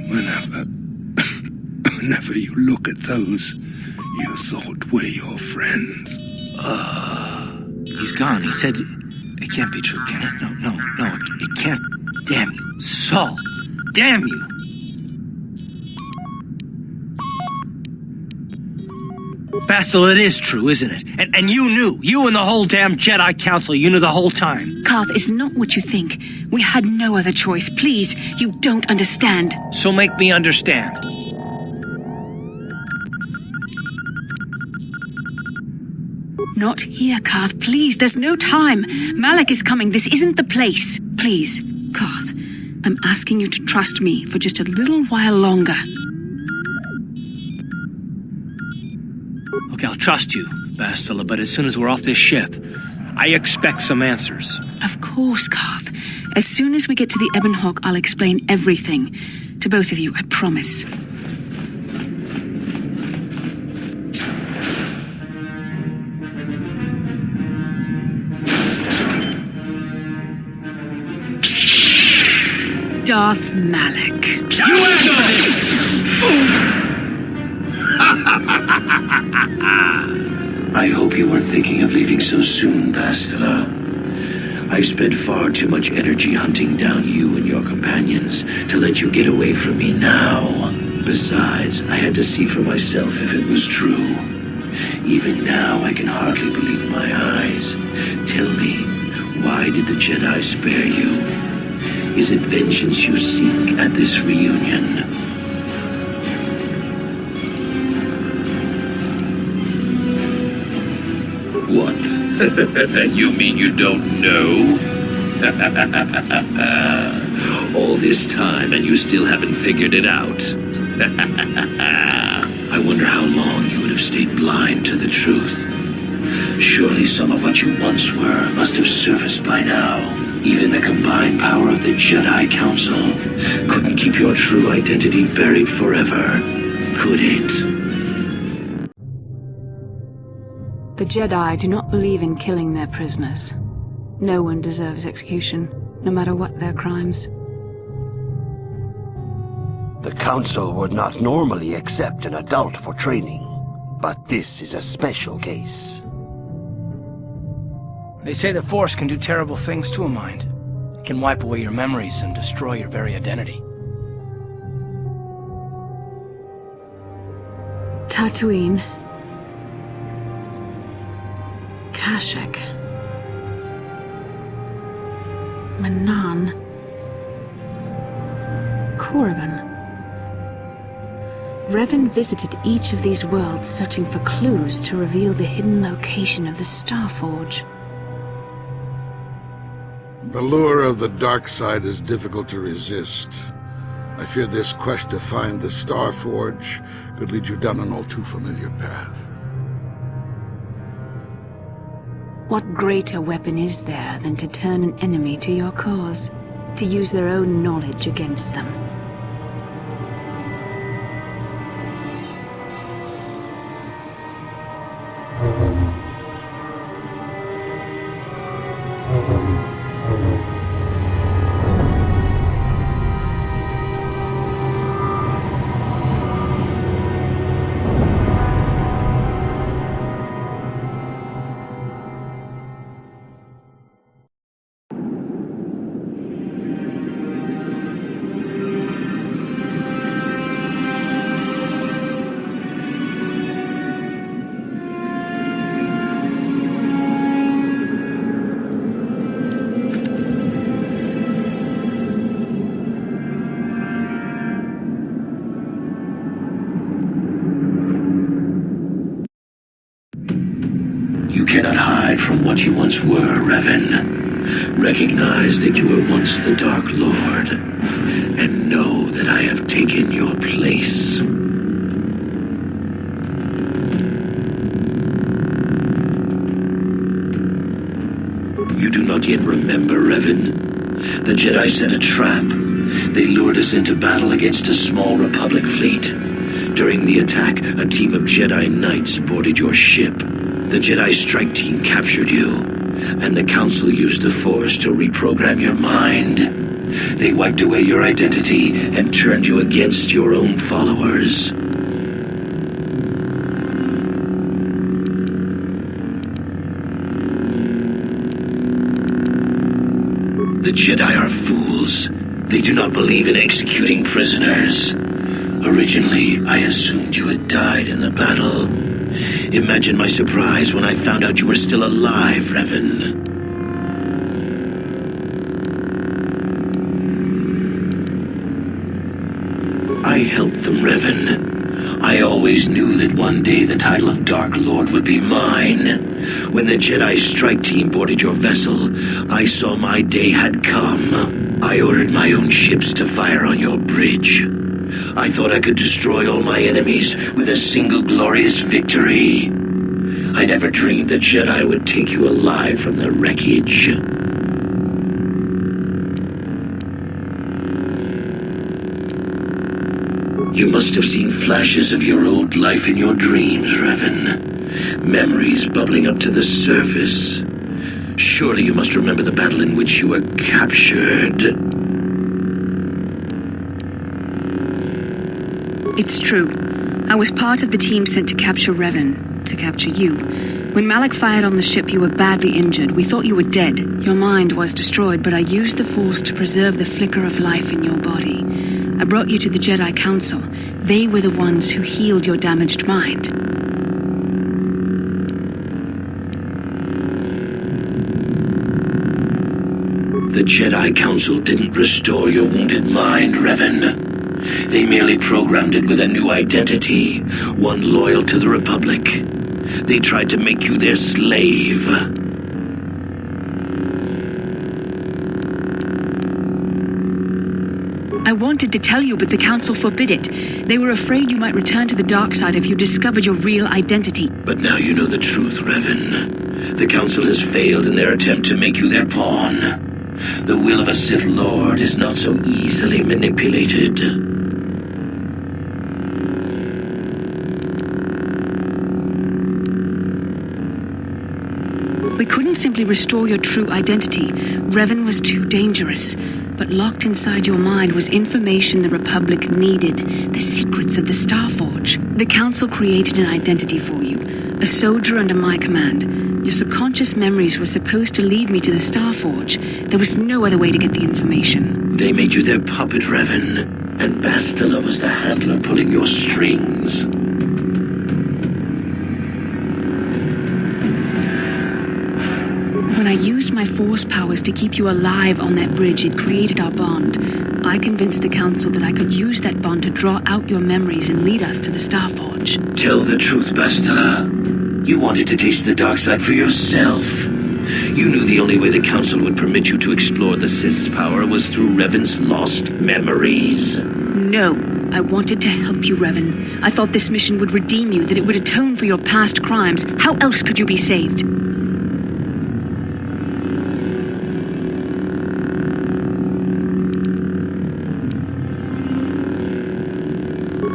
Speaker 11: whenever you look at those you thought were your friends.
Speaker 3: He's gone. He said it can't be true, can it? No, it can't. Damn you, Saul. Damn you. Bastila, it is true, isn't it? And you knew. You and the whole damn Jedi Council, you knew the whole time.
Speaker 4: Karth, it's not what you think. We had no other choice. Please, you don't understand.
Speaker 3: So make me understand.
Speaker 4: Not here, Karth. Please, there's no time. Malak is coming. This isn't the place. Please, Karth, I'm asking you to trust me for just a little while longer.
Speaker 3: Okay, I'll trust you, Bastila, but as soon as we're off this ship, I expect some answers.
Speaker 4: Of course, Karth. As soon as we get to the Ebon Hawk, I'll explain everything. To both of you, I promise. Darth Malak.
Speaker 3: You asked for this!
Speaker 13: I hope you weren't thinking of leaving so soon, Bastila. I've spent far too much energy hunting down you and your companions to let you get away from me now. Besides, I had to see for myself if it was true. Even now, I can hardly believe my eyes. Tell me, why did the Jedi spare you? Is it vengeance you seek at this reunion? What? You mean you don't know? All this time and you still haven't figured it out? I wonder how long you would have stayed blind to the truth. Surely some of what you once were must have surfaced by now. Even the combined power of the Jedi Council couldn't keep your true identity buried forever, could it?
Speaker 4: The Jedi do not believe in killing their prisoners. No one deserves execution, no matter what their crimes.
Speaker 14: The Council would not normally accept an adult for training, but this is a special case.
Speaker 3: They say the Force can do terrible things to a mind. It can wipe away your memories and destroy your very identity.
Speaker 4: Tatooine. Kashyyyk. Manaan. Korriban. Revan visited each of these worlds searching for clues to reveal the hidden location of the Starforge.
Speaker 15: The lure of the dark side is difficult to resist. I fear this quest to find the Starforge could lead you down an all too familiar path.
Speaker 4: What greater weapon is there than to turn an enemy to your cause, to use their own knowledge against them?
Speaker 13: You cannot hide from what you once were, Revan. Recognize that you were once the Dark Lord, and know that I have taken your place. You do not yet remember, Revan. The Jedi set a trap. They lured us into battle against a small Republic fleet. During the attack, a team of Jedi Knights boarded your ship. The Jedi strike team captured you, and the Council used the Force to reprogram your mind. They wiped away your identity and turned you against your own followers. The Jedi are fools. They do not believe in executing prisoners. Originally, I assumed you had died in the battle. Imagine my surprise when I found out you were still alive, Revan. I helped them, Revan. I always knew that one day the title of Dark Lord would be mine. When the Jedi strike team boarded your vessel, I saw my day had come. I ordered my own ships to fire on your bridge. I thought I could destroy all my enemies with a single glorious victory. I never dreamed the Jedi would take you alive from the wreckage. You must have seen flashes of your old life in your dreams, Revan. Memories bubbling up to the surface. Surely you must remember the battle in which you were captured.
Speaker 4: It's true. I was part of the team sent to capture Revan, to capture you. When Malak fired on the ship, you were badly injured. We thought you were dead. Your mind was destroyed, but I used the Force to preserve the flicker of life in your body. I brought you to the Jedi Council. They were the ones who healed your damaged mind.
Speaker 13: The Jedi Council didn't restore your wounded mind, Revan. They merely programmed it with a new identity, one loyal to the Republic. They tried to make you their slave.
Speaker 4: I wanted to tell you, but the Council forbid it. They were afraid you might return to the dark side if you discovered your real identity.
Speaker 13: But now you know the truth, Revan. The Council has failed in their attempt to make you their pawn. The will of a Sith Lord is not so easily manipulated.
Speaker 4: We couldn't simply restore your true identity. Revan was too dangerous. But locked inside your mind was information the Republic needed, the secrets of the Starforge. The Council created an identity for you, a soldier under my command. Your subconscious memories were supposed to lead me to the Starforge. There was no other way to get the information.
Speaker 13: They made you their puppet, Revan, and Bastila was the handler pulling your strings.
Speaker 4: When I used my force powers to keep you alive on that bridge, it created our bond. I convinced the Council that I could use that bond to draw out your memories and lead us to the Starforge.
Speaker 13: Tell the truth, Bastila. You wanted to taste the dark side for yourself. You knew the only way the Council would permit you to explore the Sith's power was through Revan's lost memories.
Speaker 4: No, I wanted to help you, Revan. I thought this mission would redeem you, that it would atone for your past crimes. How else could you be saved?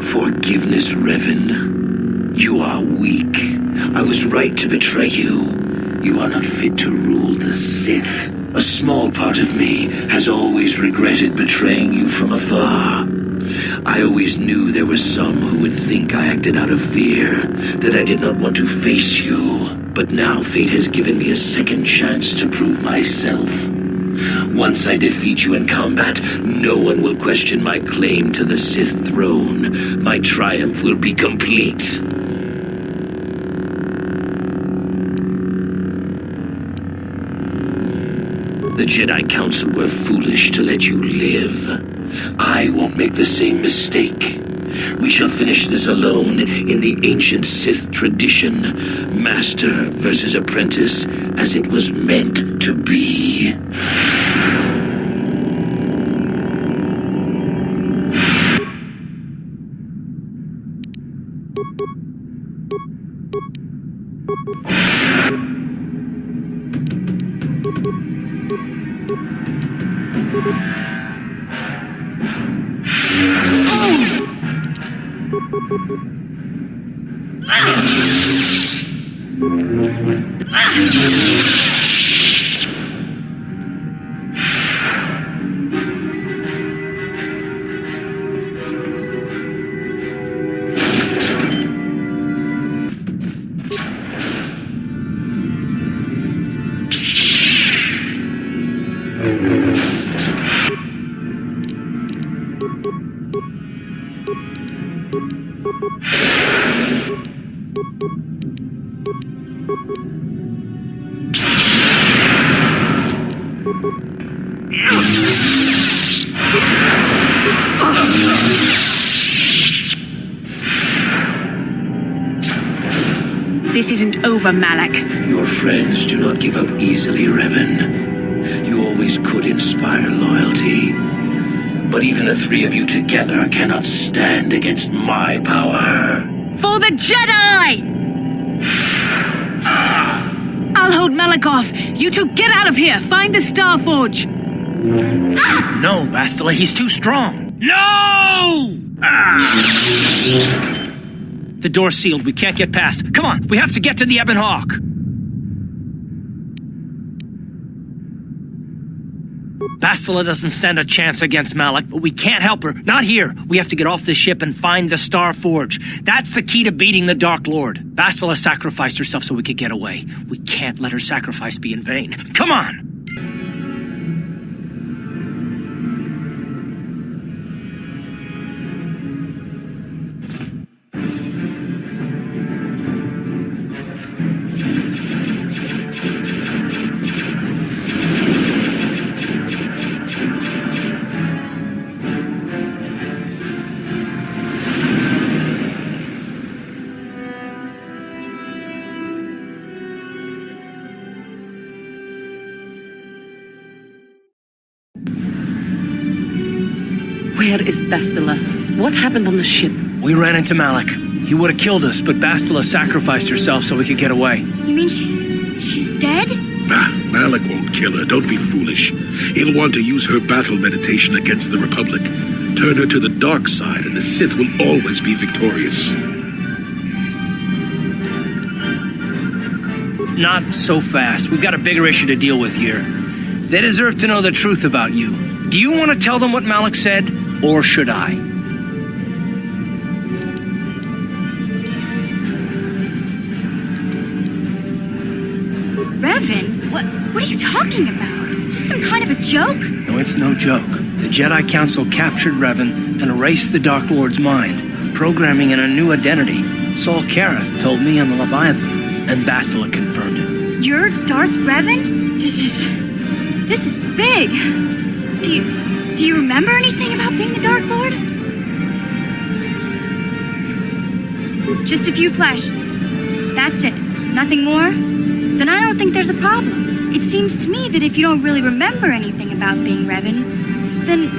Speaker 13: Forgiveness, Revan. You are weak. I was right to betray you. You are not fit to rule the Sith. A small part of me has always regretted betraying you from afar. I always knew there were some who would think I acted out of fear, that I did not want to face you. But now fate has given me a second chance to prove myself. Once I defeat you in combat, no one will question my claim to the Sith throne. My triumph will be complete. The Jedi Council were foolish to let you live. I won't make the same mistake. We shall finish this alone in the ancient Sith tradition. Master versus apprentice, as it was meant to be.
Speaker 4: This isn't over, Malak.
Speaker 13: Your friends do not give up easily, Revan. You always could inspire loyalty. But even the three of you together cannot stand against my power.
Speaker 4: For the Jedi! I'll hold Malak off. You two get out of here. Find the Starforge.
Speaker 3: No, Bastila, he's too strong. No! The door's sealed. We can't get past. Come on, we have to get to the Ebon Hawk. Bastila doesn't stand a chance against Malak, but we can't help her. Not here. We have to get off the ship and find the Starforge. That's the key to beating the Dark Lord. Bastila sacrificed herself so we could get away. We can't let her sacrifice be in vain. Come on!
Speaker 1: Where is Bastila? What happened on the ship?
Speaker 3: We ran into Malak. He would have killed us, but Bastila sacrificed herself so we could get away.
Speaker 16: You mean she's She's dead?
Speaker 2: Nah, Malik won't kill her. Don't be foolish. He'll want to use her battle meditation against the Republic. Turn her to the dark side, and the Sith will always be victorious.
Speaker 3: Not so fast. We've got a bigger issue to deal with here. They deserve to know the truth about you. Do you want to tell them what Malik said, or should I?
Speaker 16: Revan? What are you talking about? Is this some kind of a joke?
Speaker 3: No, it's no joke. The Jedi Council captured Revan and erased the Dark Lord's mind, programming in a new identity. Saul Kareth told me on the Leviathan, and Bastila confirmed it.
Speaker 16: You're Darth Revan? This is big. Do you remember anything about being the Dark Lord? Just a few flashes. That's it. Nothing more? Then I don't think there's a problem. It seems to me that if you don't really remember anything about being Revan, then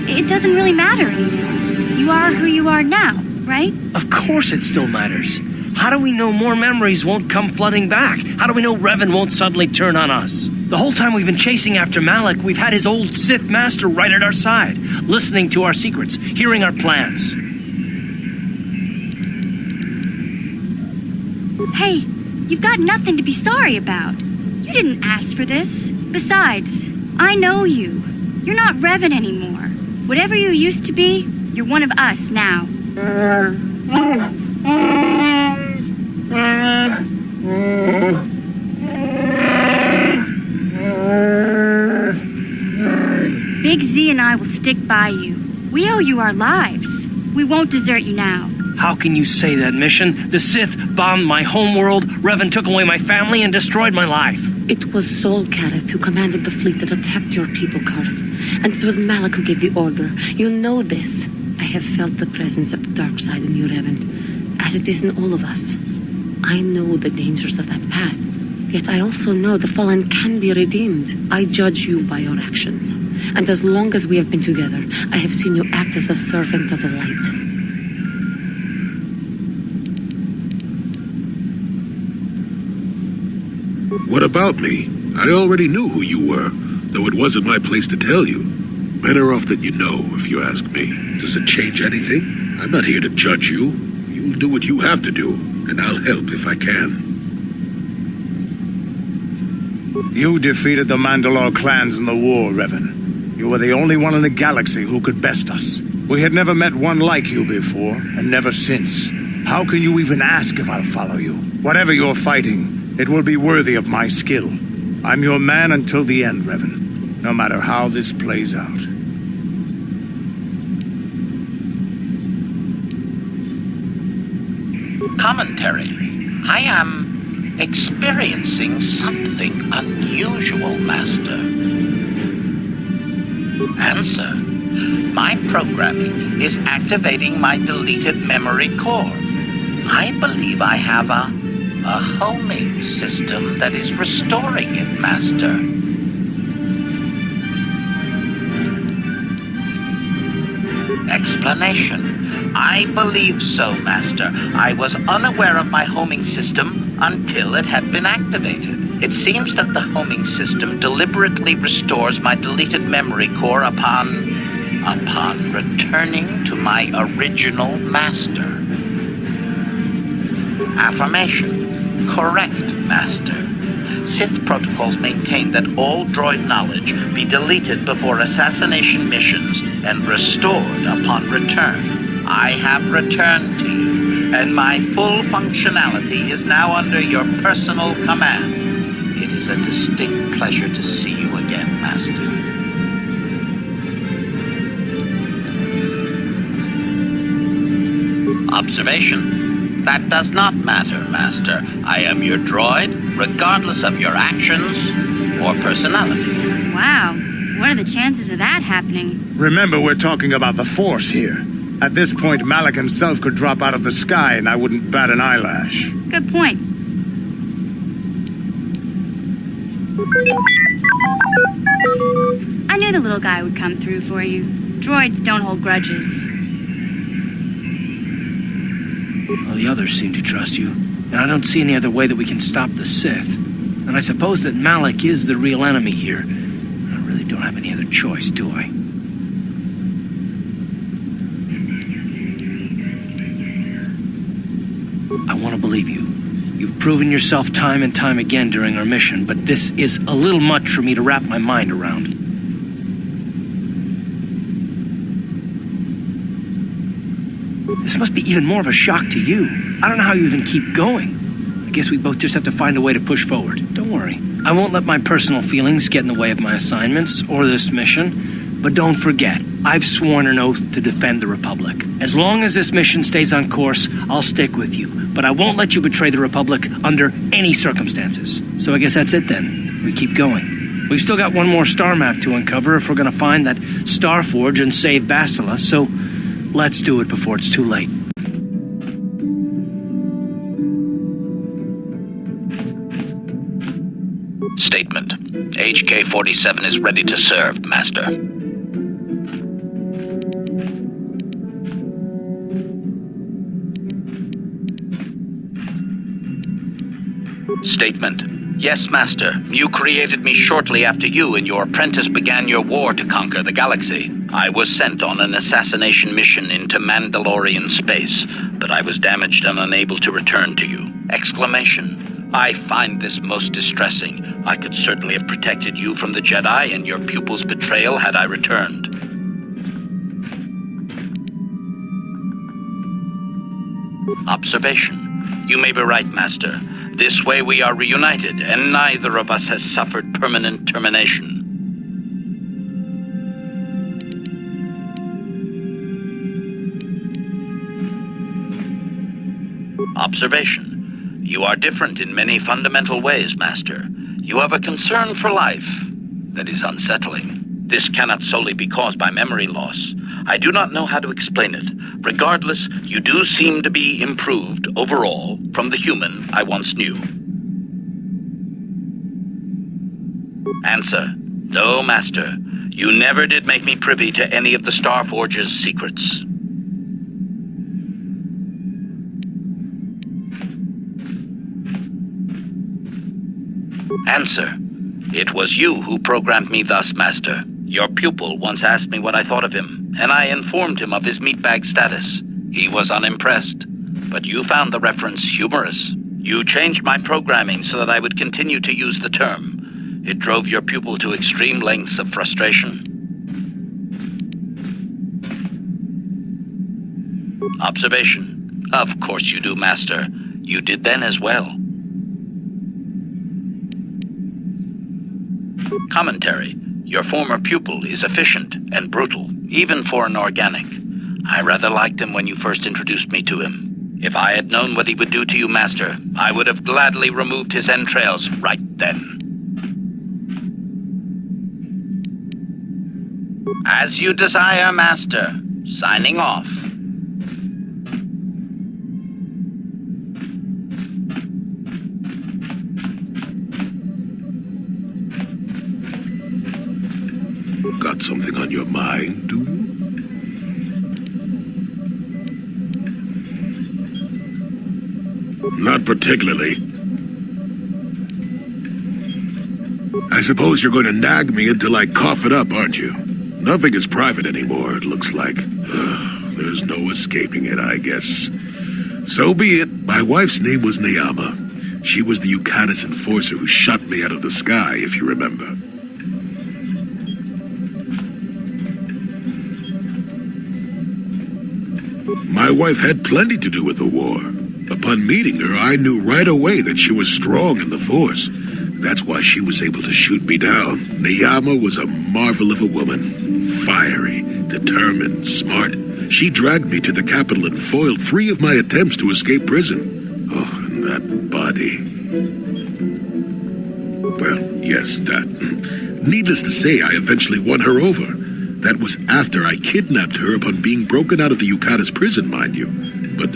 Speaker 16: it doesn't really matter anymore. You are who you are now, right?
Speaker 3: Of course it still matters. How do we know more memories won't come flooding back? How do we know Revan won't suddenly turn on us? The whole time we've been chasing after Malik, we've had his old Sith master right at our side, listening to our secrets, hearing our plans.
Speaker 16: Hey, you've got nothing to be sorry about. You didn't ask for this. Besides, I know you. You're not Revan anymore. Whatever you used to be, you're one of us now. Big Z and I will stick by you. We owe you our lives. We won't desert you now.
Speaker 3: How can you say that, Mission? The Sith bombed my homeworld, Revan took away my family, and destroyed my life.
Speaker 1: It was Saul Kareth who commanded the fleet that attacked your people, Karth. And it was Malik who gave the order. You know this. I have felt the presence of the dark side in you, Revan, as it is in all of us. I know the dangers of that path. Yet I also know the fallen can be redeemed. I judge you by your actions. And as long as we have been together, I have seen you act as a servant of the light.
Speaker 2: What about me? I already knew who you were, though it wasn't my place to tell you. Better off that you know, if you ask me. Does it change anything? I'm not here to judge you. You'll do what you have to do, and I'll help if I can.
Speaker 12: You defeated the Mandalore clans in the war, Revan. You were the only one in the galaxy who could best us. We had never met one like you before, and never since. How can you even ask if I'll follow you? Whatever you're fighting, it will be worthy of my skill. I'm your man until the end, Revan, no matter how this plays out.
Speaker 9: Commentary. I am experiencing something unusual, Master. Answer. My programming is activating my deleted memory core. I believe I have a homing system that is restoring it, Master. Explanation. I believe so, Master. I was unaware of my homing system until it had been activated. It seems that the homing system deliberately restores my deleted memory core upon returning to my original master. Affirmation. Correct, Master. Sith protocols maintain that all droid knowledge be deleted before assassination missions and restored upon return. I have returned to you, and my full functionality is now under your personal command. It is a distinct pleasure to see you again, Master. Observation. That does not matter, Master. I am your droid, regardless of your actions or personality.
Speaker 16: Wow. What are the chances of that happening?
Speaker 12: Remember, we're talking about the Force here. At this point, Malik himself could drop out of the sky and I wouldn't bat an eyelash.
Speaker 16: Good point. I knew the little guy would come through for you. Droids don't hold grudges.
Speaker 3: Well, the others seem to trust you, and I don't see any other way that we can stop the Sith. And I suppose that Malik is the real enemy here. I really don't have any other choice, do I? I want to believe you. You've proven yourself time and time again during our mission, but this is a little much for me to wrap my mind around. This must be even more of a shock to you. I don't know how you even keep going. I guess we both just have to find a way to push forward. Don't worry. I won't let my personal feelings get in the way of my assignments or this mission. But don't forget, I've sworn an oath to defend the Republic. As long as this mission stays on course, I'll stick with you. But I won't let you betray the Republic under any circumstances. So I guess that's it then. We keep going. We've still got one more star map to uncover if we're gonna find that Star Forge and save Bastila, so let's do it before it's too late.
Speaker 9: Statement. HK-47 is ready to serve, Master. Statement. Yes, Master. You created me shortly after you and your apprentice began your war to conquer the galaxy. I was sent on an assassination mission into Mandalorian space, but I was damaged and unable to return to you. Exclamation. I find this most distressing. I could certainly have protected you from the Jedi and your pupil's betrayal had I returned. Observation. You may be right, Master. This way we are reunited, and neither of us has suffered permanent termination. Observation. You are different in many fundamental ways, Master. You have a concern for life that is unsettling. This cannot solely be caused by memory loss. I do not know how to explain it. Regardless, you do seem to be improved overall from the human I once knew. Answer. No, Master. You never did make me privy to any of the Starforge's secrets. Answer. It was you who programmed me thus, Master. Your pupil once asked me what I thought of him, and I informed him of his meatbag status. He was unimpressed, but you found the reference humorous. You changed my programming so that I would continue to use the term. It drove your pupil to extreme lengths of frustration. Observation. Of course you do, Master. You did then as well. Commentary. Your former pupil is efficient and brutal, even for an organic. I rather liked him when you first introduced me to him. If I had known what he would do to you, Master, I would have gladly removed his entrails right then. As you desire, Master. Signing off.
Speaker 2: Got something on your mind, do you? Not particularly. I suppose you're going to nag me until I cough it up, aren't you? Nothing is private anymore, it looks like. There's no escaping it, I guess. So be it. My wife's name was Neyama. She was the Yukanis enforcer who shot me out of the sky, if you remember. My wife had plenty to do with the war. Upon meeting her, I knew right away that she was strong in the Force. That's why she was able to shoot me down. Neyama was a marvel of a woman. Fiery, determined, smart. She dragged me to the capital and foiled 3 of my attempts to escape prison. Oh, and that body. Well, yes, that. Needless to say, I eventually won her over. That was after I kidnapped her upon being broken out of the Yukatas prison, mind you. But,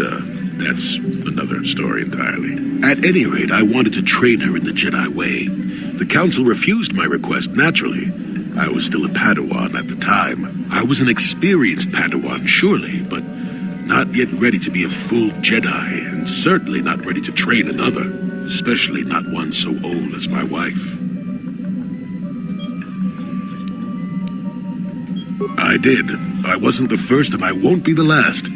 Speaker 2: that's another story entirely. At any rate, I wanted to train her in the Jedi way. The Council refused my request, naturally. I was still a Padawan at the time. I was an experienced Padawan, surely, but not yet ready to be a full Jedi, and certainly not ready to train another. especially not one so old as my wife. I did. I wasn't the first, and I won't be the last.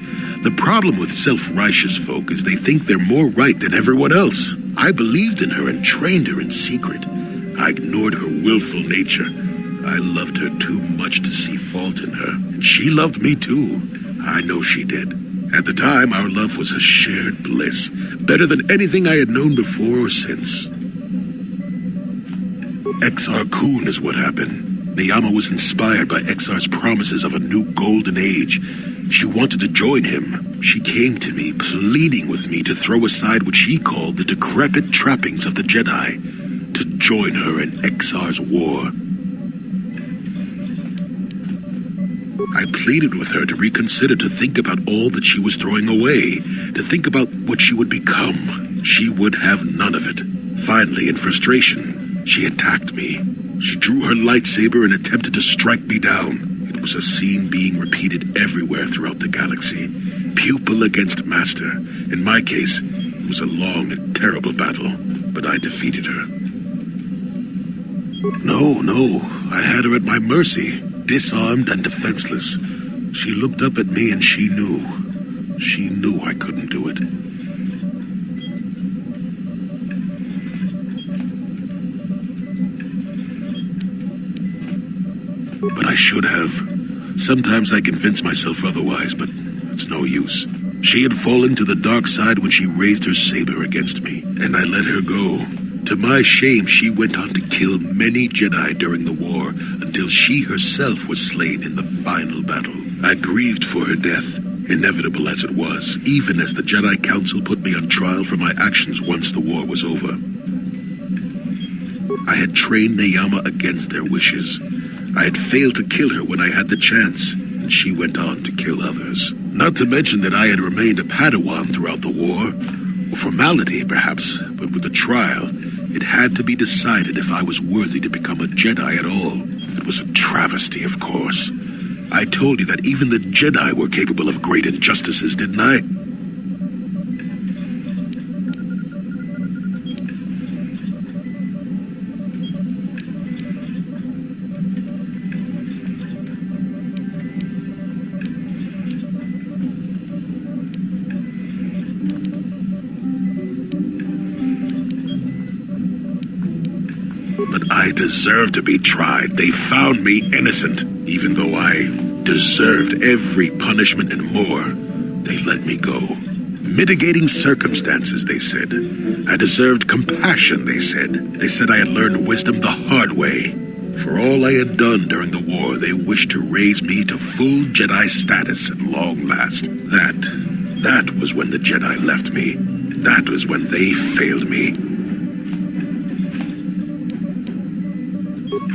Speaker 2: The problem with self-righteous folk is they think they're more right than everyone else. I believed in her and trained her in secret. I ignored her willful nature. I loved her too much to see fault in her, and she loved me too. I know she did. At the time, our love was a shared bliss, better than anything I had known before or since. Exar Kun is what happened. Neyama was inspired by Exar's promises of a new golden age. She wanted to join him. She came to me, pleading with me to throw aside what she called the decrepit trappings of the Jedi, to join her in Exar's war. I pleaded with her to reconsider, to think about all that she was throwing away, to think about what she would become. She would have none of it. Finally, in frustration, she attacked me. She drew her lightsaber and attempted to strike me down. It was a scene being repeated everywhere throughout the galaxy. Pupil against master. In my case, it was a long and terrible battle, but I defeated her. No, I had her at my mercy, disarmed and defenseless. She looked up at me and she knew. She knew I couldn't do it. But I should have. Sometimes I convince myself otherwise, but it's no use. She had fallen to the dark side when she raised her saber against me, and I let her go. To my shame, she went on to kill many Jedi during the war, until she herself was slain in the final battle. I grieved for her death, inevitable as it was, even as the Jedi Council put me on trial for my actions once the war was over. I had trained Neyama against their wishes. I had failed to kill her when I had the chance, and she went on to kill others. Not to mention that I had remained a Padawan throughout the war. A formality, perhaps, but with the trial, it had to be decided if I was worthy to become a Jedi at all. It was a travesty, of course. I told you that even the Jedi were capable of great injustices, didn't I? I deserved to be tried. They found me innocent. Even though I deserved every punishment and more, they let me go. Mitigating circumstances, they said. I deserved compassion, they said. They said I had learned wisdom the hard way. For all I had done during the war, they wished to raise me to full Jedi status at long last. That was when the Jedi left me. That was when they failed me.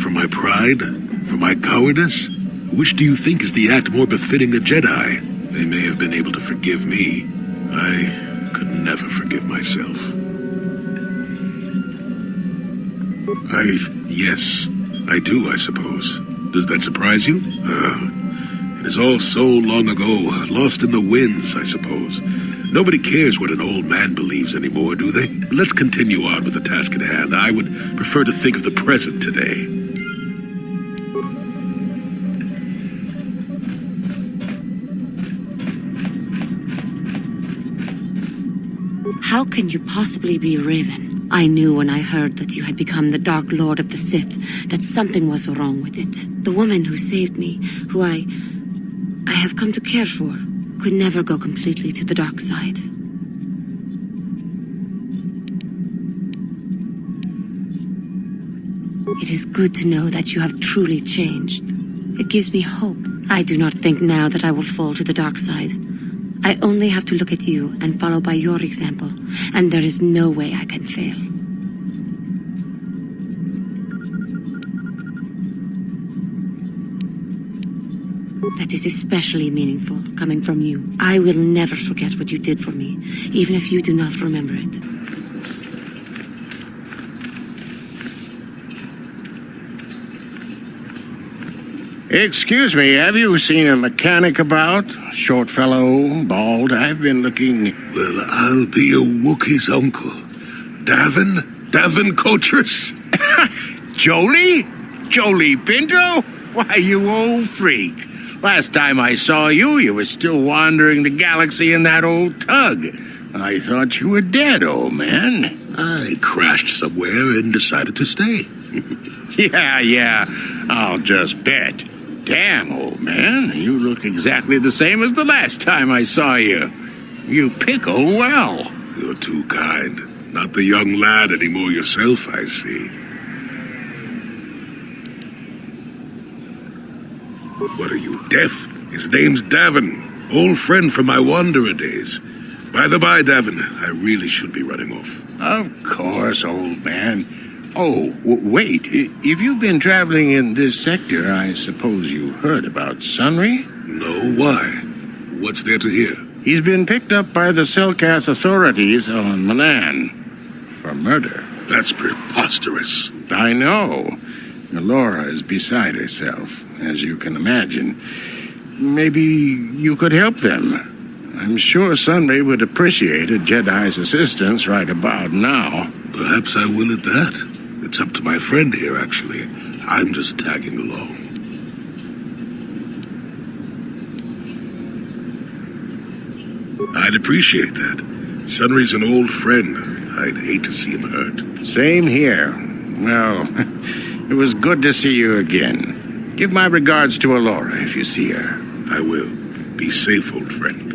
Speaker 2: For my pride? For my cowardice? Which do you think is the act more befitting a Jedi? They may have been able to forgive me. I could never forgive myself. Yes, I do, I suppose. Does that surprise you? It is all so long ago, lost in the winds, I suppose. Nobody cares what an old man believes anymore, do they? Let's continue on with the task at hand. I would prefer to think of the present today.
Speaker 1: How can you possibly be Raven? I knew when I heard that you had become the Dark Lord of the Sith that something was wrong with it. The woman who saved me, who I have come to care for, could never go completely to the dark side. It is good to know that you have truly changed. It gives me hope. I do not think now that I will fall to the dark side. I only have to look at you and follow by your example, and there is no way I can fail. That is especially meaningful, coming from you. I will never forget what you did for me, even if you do not remember it.
Speaker 17: Excuse me, have you seen a mechanic about? Short fellow, bald, I've been looking...
Speaker 2: Well, I'll be a Wookiee's uncle. Davin Coatrus?
Speaker 17: Jolie? Jolie Pinto? Why, you old freak. Last time I saw you, you were still wandering the galaxy in that old tug. I thought you were dead, old man.
Speaker 2: I crashed somewhere and decided to stay.
Speaker 17: Yeah, I'll just bet. Damn, old man, you look exactly the same as the last time I saw you. You pickle well.
Speaker 2: You're too kind. Not the young lad anymore yourself, I see. What are you, deaf? His name's Davin. Old friend from my Wanderer days. By the by, Davin, I really should be running off.
Speaker 17: Of course, old man. Oh, wait. If you've been traveling in this sector, I suppose you heard about Sunry?
Speaker 2: No, why? What's there to hear?
Speaker 17: He's been picked up by the Selkath authorities on Manan for murder.
Speaker 2: That's preposterous.
Speaker 17: I know. Laura is beside herself, as you can imagine. Maybe you could help them. I'm sure Sunray would appreciate a Jedi's assistance right about now.
Speaker 2: Perhaps I will at that. It's up to my friend here, actually. I'm just tagging along. I'd appreciate that. Sunry's an old friend. I'd hate to see him hurt.
Speaker 17: Same here. Well, it was good to see you again. Give my regards to Alora if you see her.
Speaker 2: I will. Be safe, old friend.